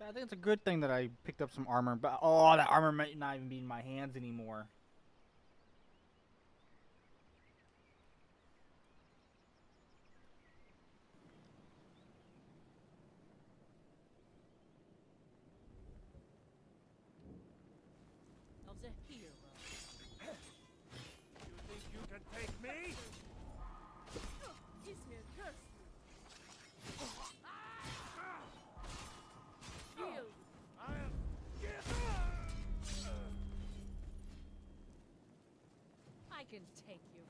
I think it's a good thing that I picked up some armor, but oh, that armor might not even be in my hands anymore. Of the hero. You think you can take me? This man curse you. Yield. I can take you.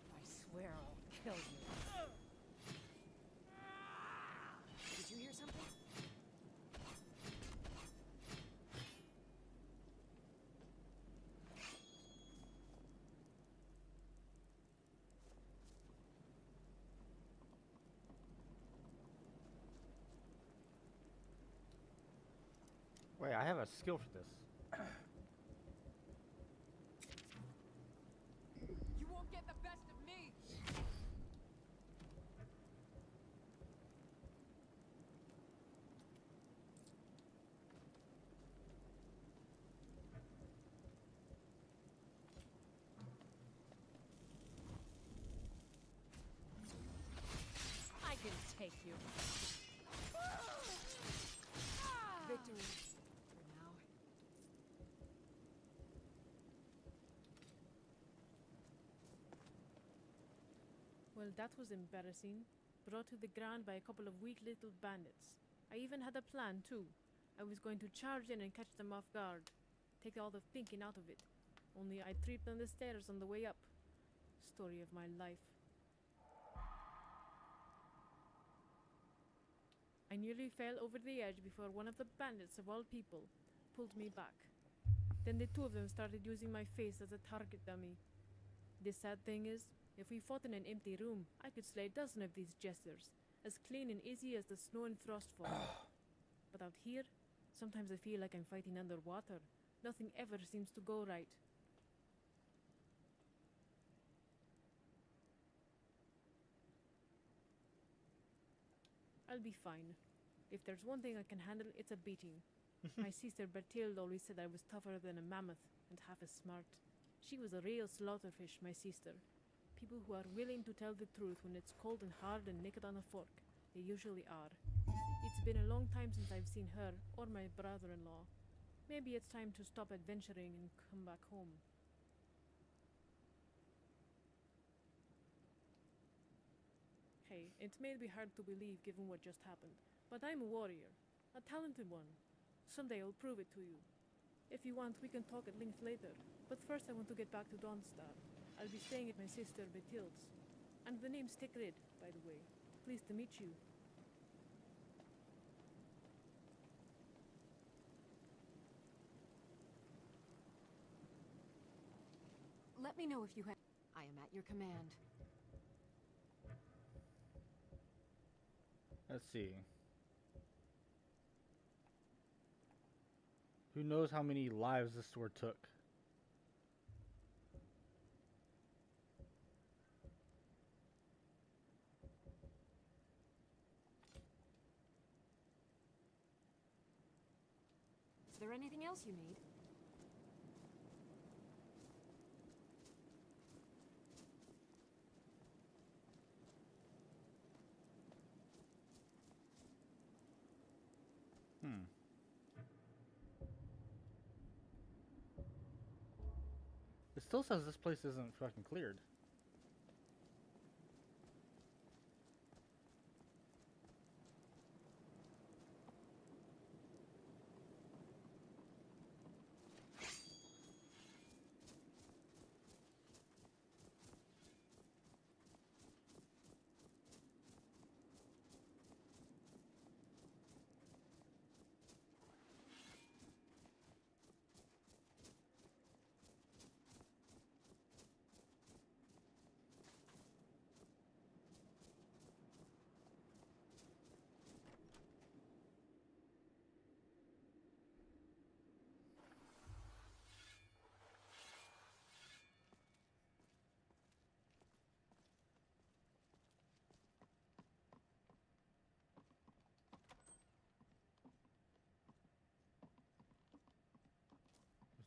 I swear I'll kill you. Did you hear something? Wait, I have a skill for this. You won't get the best of me! I can take you. Victory. For now. Well, that was embarrassing. Brought to the ground by a couple of weak little bandits. I even had a plan, too. I was going to charge in and catch them off guard. Take all the thinking out of it. Only I tripped on the stairs on the way up. Story of my life. I nearly fell over the edge before one of the bandits, of all people, pulled me back. Then the two of them started using my face as a target dummy. The sad thing is, if we fought in an empty room, I could slay a dozen of these jesters, as clean and easy as the snow and frost fall. But out here, sometimes I feel like I'm fighting underwater. Nothing ever seems to go right. I'll be fine. If there's one thing I can handle, it's a beating. My sister Bertilde always said I was tougher than a mammoth and half as smart. She was a real slaughterfish, my sister. People who are willing to tell the truth when it's cold and hard and naked on a fork. They usually are. It's been a long time since I've seen her or my brother-in-law. Maybe it's time to stop adventuring and come back home. Hey, it may be hard to believe given what just happened, but I'm a warrior. A talented one. Someday I'll prove it to you. If you want, we can talk at length later. But first I want to get back to Dawnstar. I'll be staying at my sister Bathilde's. And the name's Tickrid, by the way. Pleased to meet you. Let me know if you have... I am at your command. Let's see. Who knows how many lives this sword took? Is there anything else you need? It still says this place isn't fucking cleared.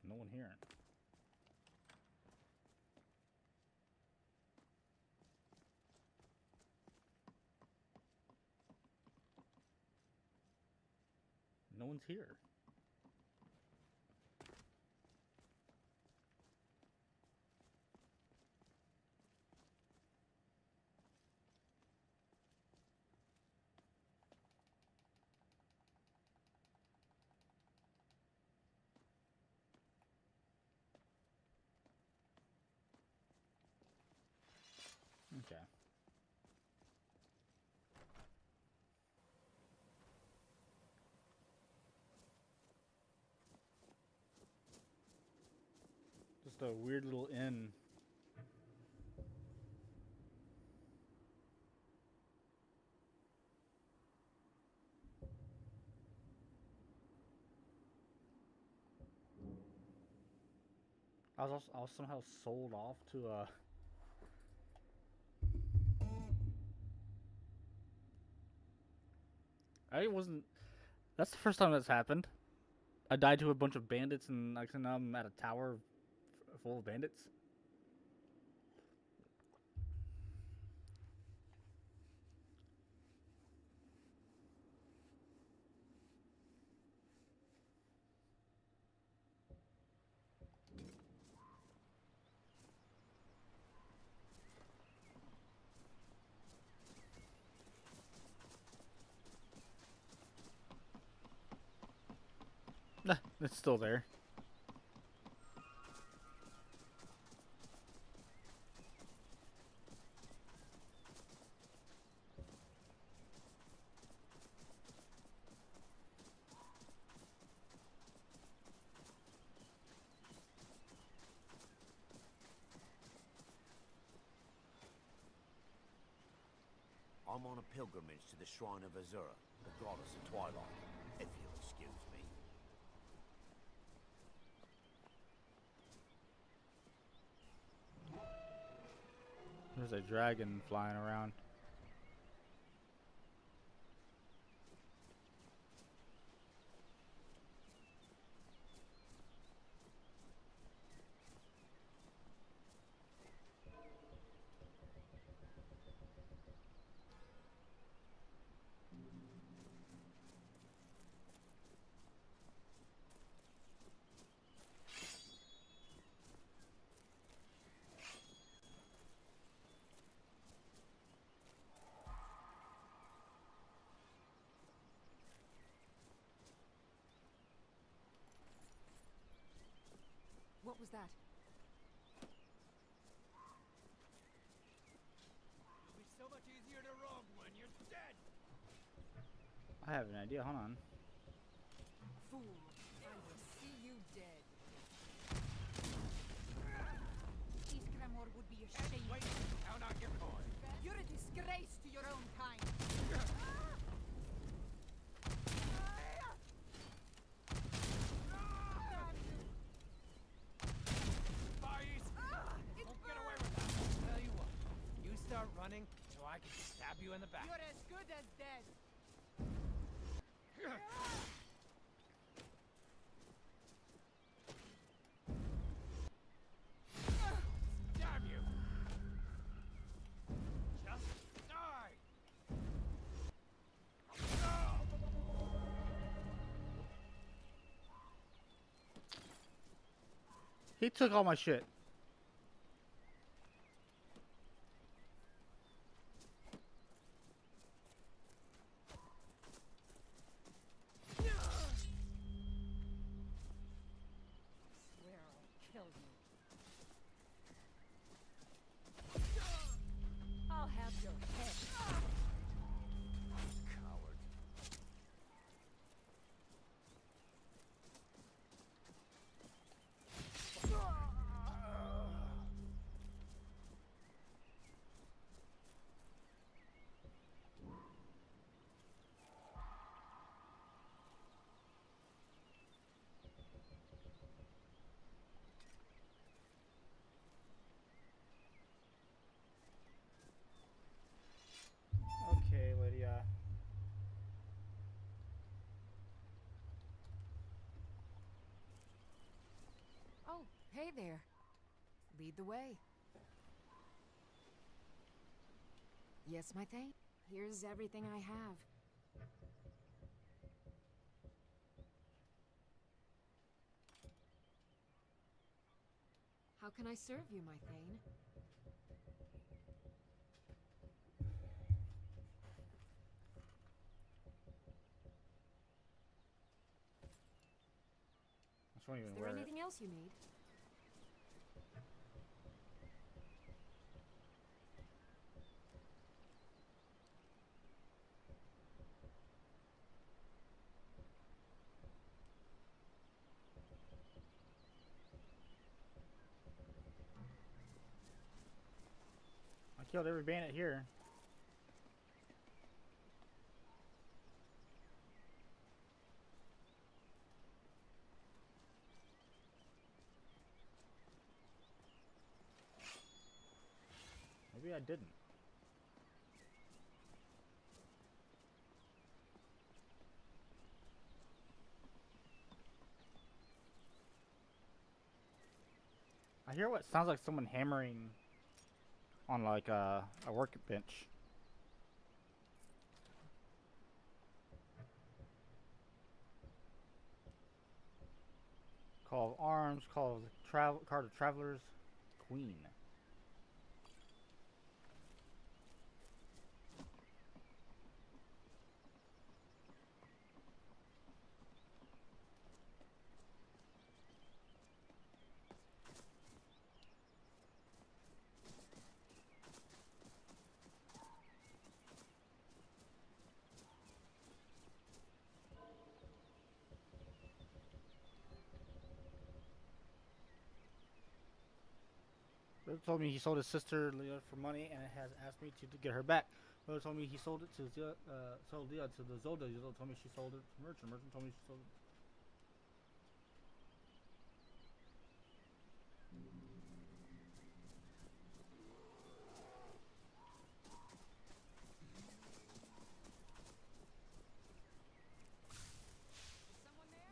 There's no one here. No one's here. Okay. Just a weird little inn. I was somehow sold off to a... I wasn't... That's the first time that's happened. I died to a bunch of bandits and like now I'm at a tower full of bandits. Nah, it's still there. I'm on a pilgrimage to the shrine of Azura, the goddess of twilight, if you'll excuse me. There's a dragon flying around. was that? It'll be so much easier to run when you're dead. I have an idea. Hold on. Fool. I will see you dead. Isgramor would be ashamed. Wait, count on your coin. You're a disgrace to your own kind. Spies! Won't get away with that. Tell you what, you start running so I can stab you in the back. You're as good as dead. Damn you! Just die! He took all my shit. Swear I'll kill you. I'll have your head. Coward. Okay, Lydia. Oh, hey there. Lead the way. Yes, my thing. Here's everything I have. How can I serve you, my Thane? I don't even Is there wear it. anything else you need? I killed every bandit here. Maybe I didn't. I hear what sounds like someone hammering on like a workbench. Call of Arms, Call of the Card of Travelers, Queen. Brother told me he sold his sister Leah for money and has asked me to get her back. Brother told me he sold it to sold Leah to the Zolda. Zolda told me she sold it to Merchant. Merchant told me she sold it.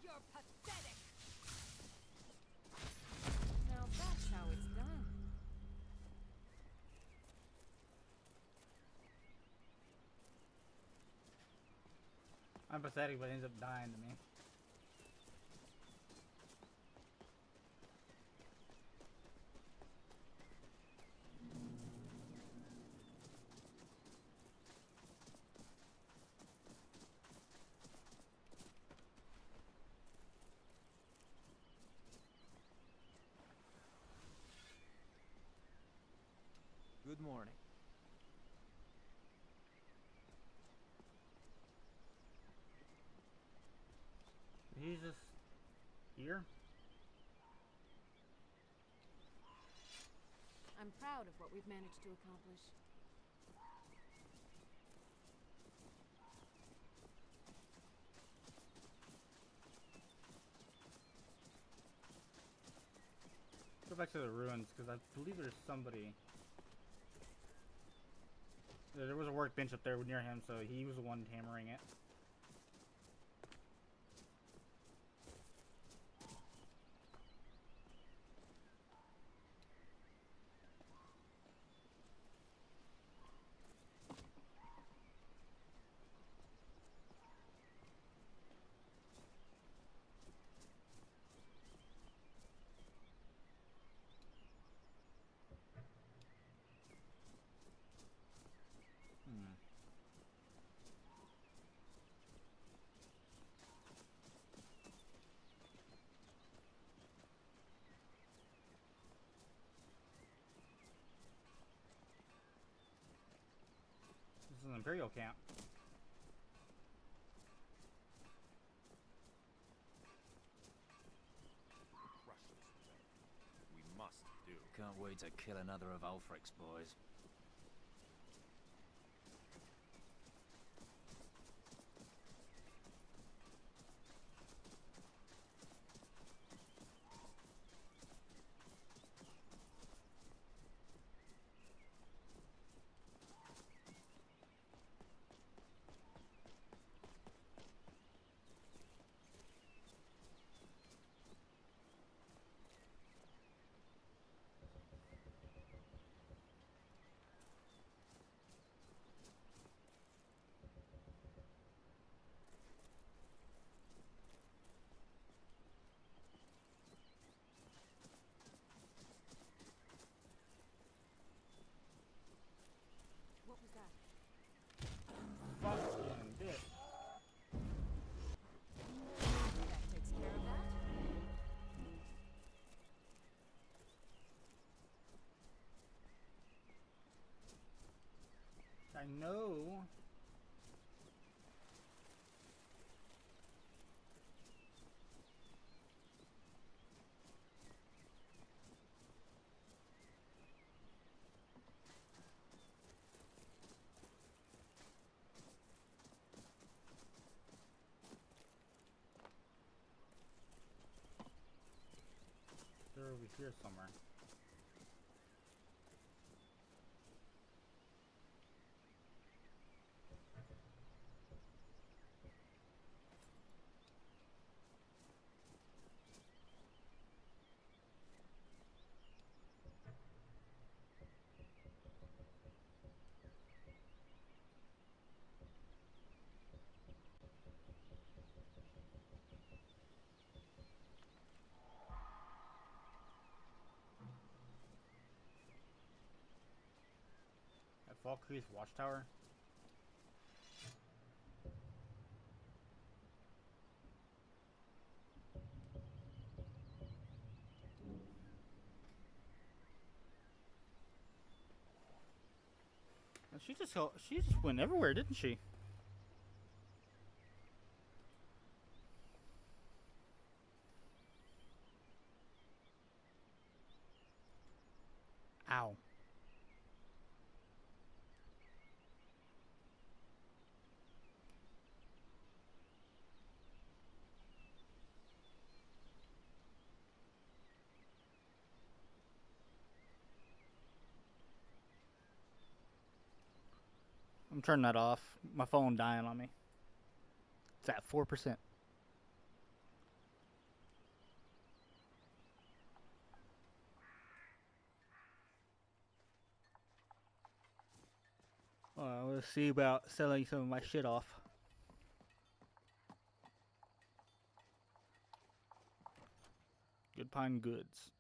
You're pathetic! Now that's how it's done. I'm pathetic, but ends up dying to me. morning. He's just here. I'm proud of what we've managed to accomplish. Go back to the ruins because I believe there's somebody. There was a workbench up there near him, so he was the one hammering it. This is an Imperial camp. We must do. Can't wait to kill another of Ulfric's boys. What was that? Fucking bitch. That takes care of that. I know. They're over here somewhere. At Valkyrie's watchtower. And she just went everywhere, didn't she? Ow. I'm turning that off. My phone dying on me. It's at 4%. Let's see about selling some of my shit off. Good Pine Goods.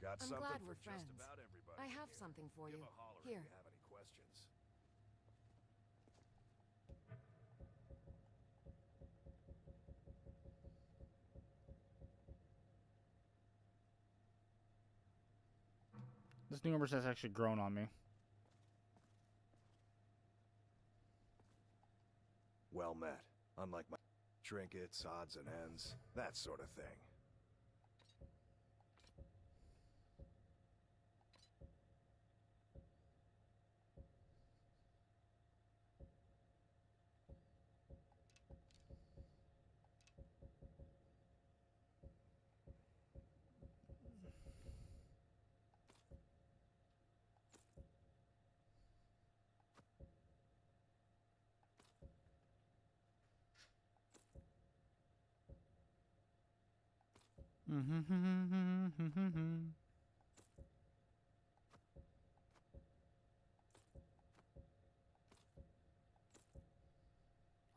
Got I'm something glad for we're just friends. about everybody. I have here. something for Give you. a holler Here. if you have any questions. This new number has actually grown on me. Well met. Unlike my trinkets, odds and ends, that sort of thing.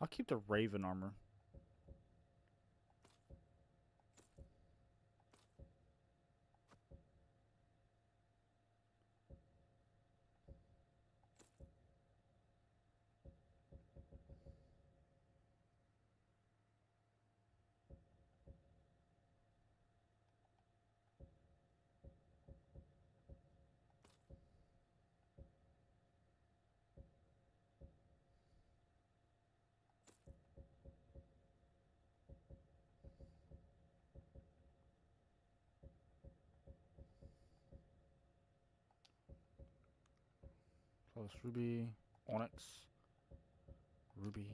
I'll keep the Raven armor. Plus ruby, onyx, ruby.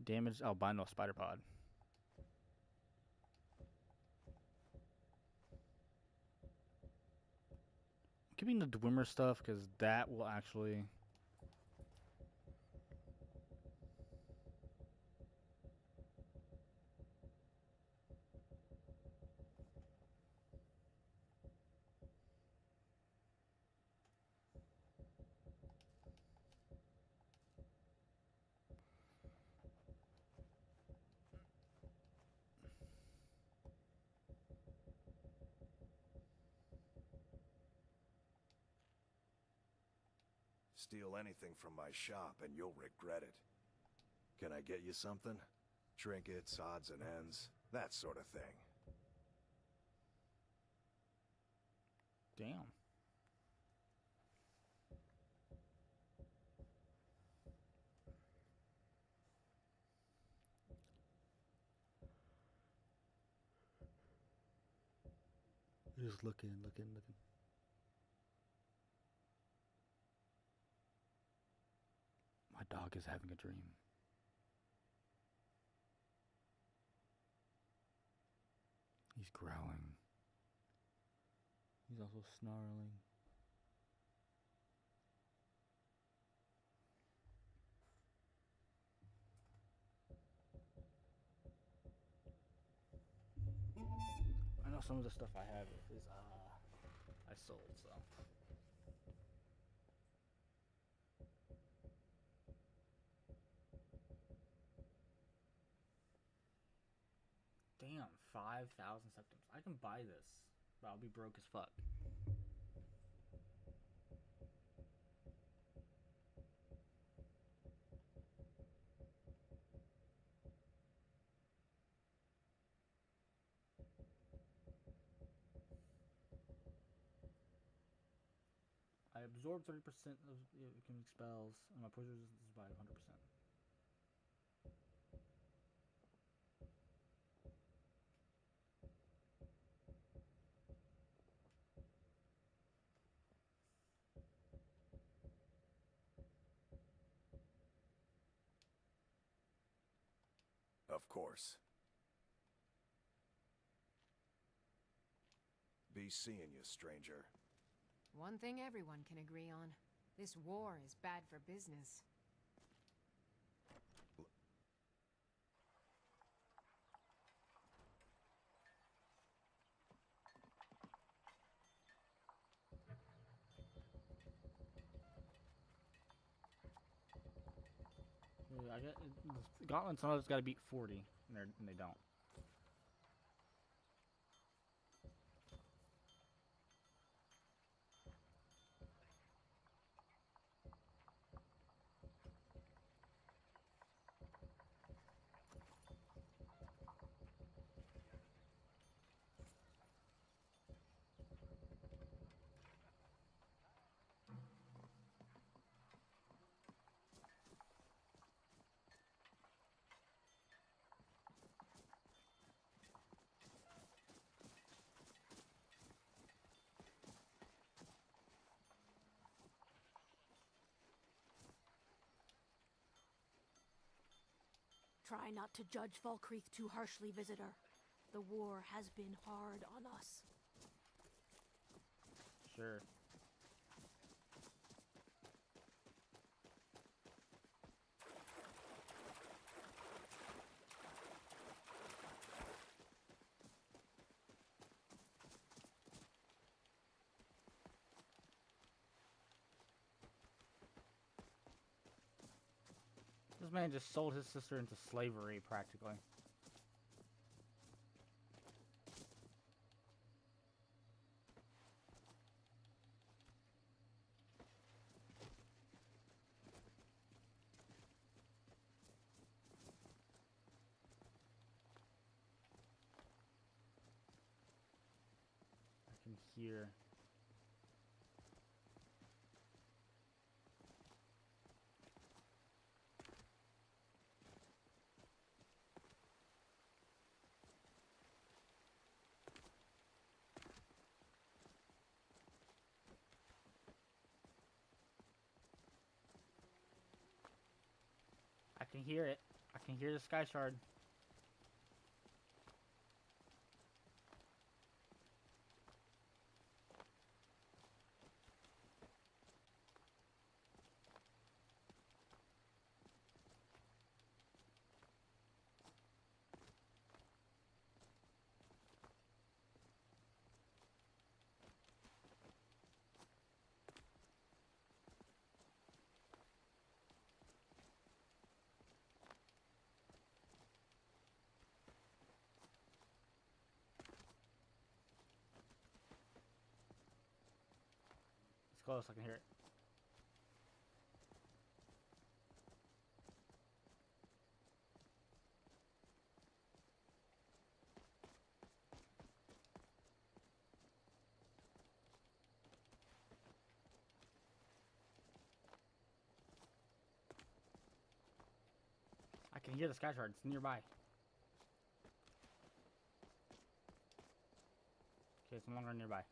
Damaged albino spider pod. I'm keeping the Dwemer stuff because that will actually. Steal anything from my shop and you'll regret it. Can I get you something? Trinkets, odds and ends, that sort of thing. Damn. Just looking. My dog is having a dream. He's growling. He's also snarling. I know some of the stuff I have is I sold, so. Damn, 5,000 septims. I can buy this, but I'll be broke as fuck. I absorb 30% of incoming spells, and my poison resistance is by 100%. Of course. Be seeing you, stranger. One thing everyone can agree on. This war is bad for business. Yeah, I get the Gauntlet. Sometimes got to beat 40, and they don't. Try not to judge Falkreath too harshly, visitor. The war has been hard on us. Sure. This man just sold his sister into slavery, practically. I can hear. I can hear it. I can hear the sky shard. It's close, I can hear it. I can hear the sky shard. It's nearby. Okay, it's no longer nearby.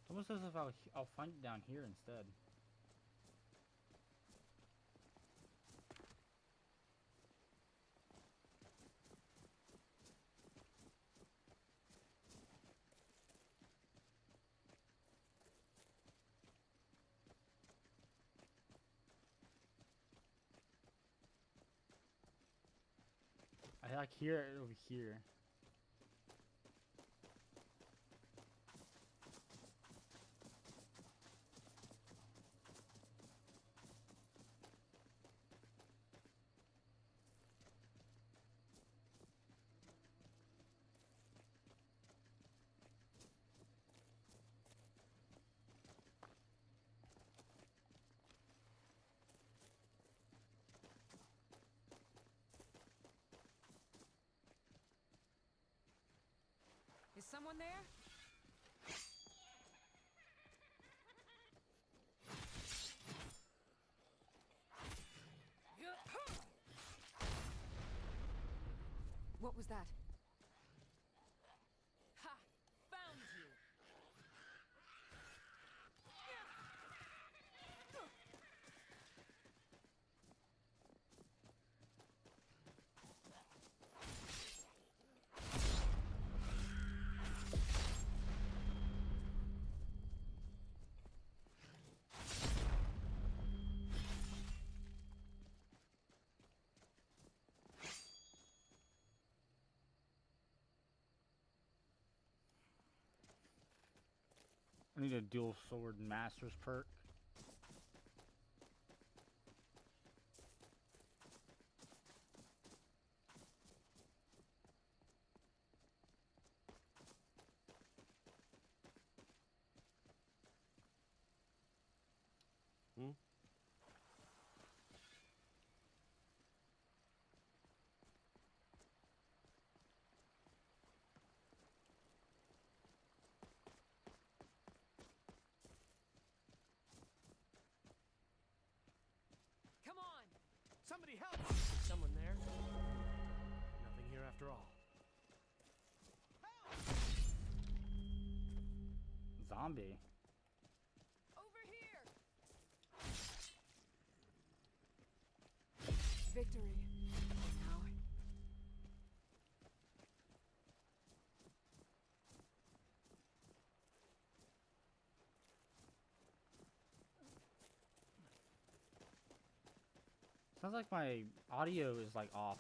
It's almost as if I'll find it down here instead. I like hear it over here. Is someone there? What was that? Ha! Found you! I need a dual sword master's perk. Hmm? Come on! Somebody help! Is someone there? Nothing here after all. zombie. Over here. Victory. Now. Sounds like my audio is like off.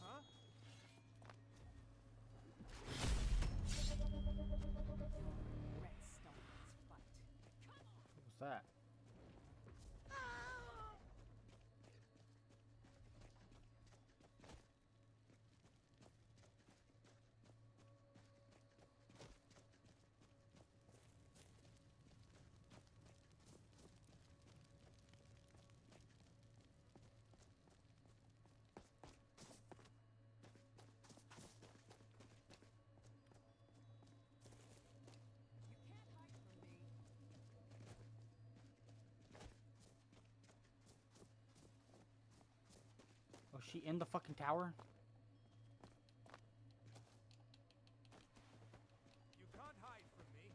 Huh? What's that? Oh, she in the fucking tower? You can't hide from me.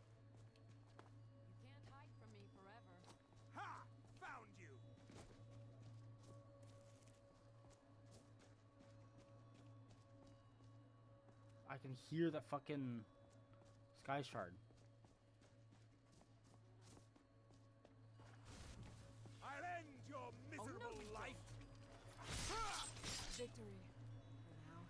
You can't hide from me forever. Ha! Found you! I can hear that fucking sky shard. I'll end your miserable life! Victory. For now.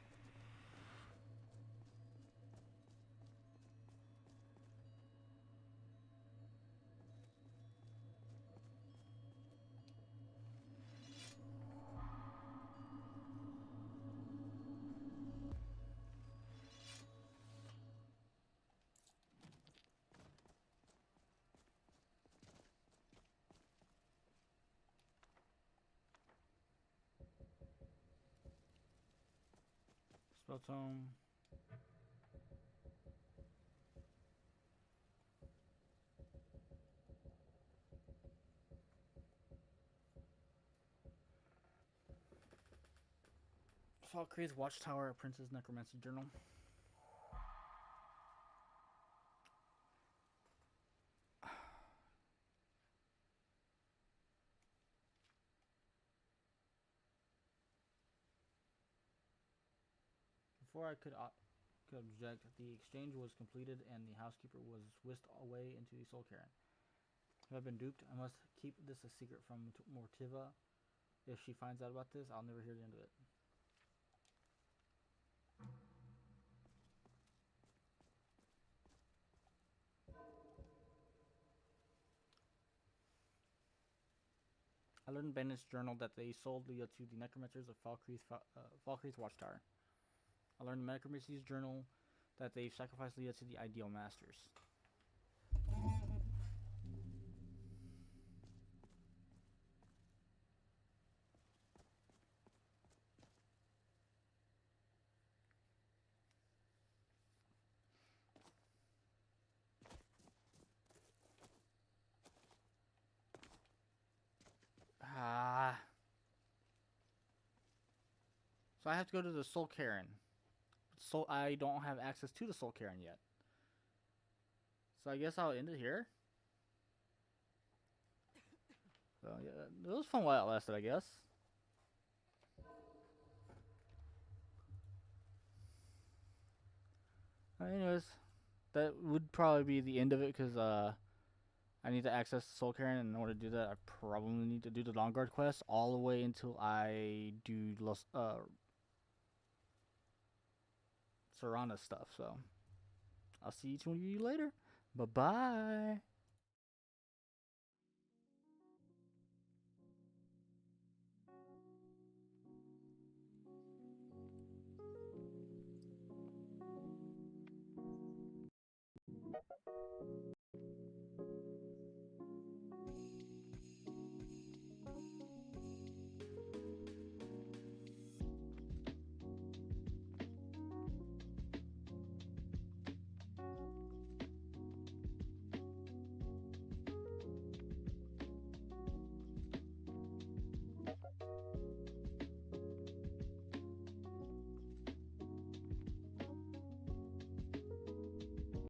Spell tome. Falkreath's Watchtower, Princess Necromancy Journal. Before I could object, the exchange was completed and the housekeeper was whisked away into the Soul Cairn. Have I been duped? I must keep this a secret from Mortiva. If she finds out about this, I'll never hear the end of it. I learned in Bennett's journal that they sold Leah to the necromancers of Falkreath's Watchtower. I learned in Necromancy's journal that they sacrificed Leah to the Ideal Masters. So I have to go to the Soul Cairn. So I don't have access to the Soul Cairn yet. So I guess I'll end it here. So yeah, it was fun while it lasted, I guess. Anyways, that would probably be the end of it because I need to access the Soul Cairn, and in order to do that, I probably need to do the Dawnguard quest all the way until I do Serana stuff. So I'll see each one of you later. Bye bye.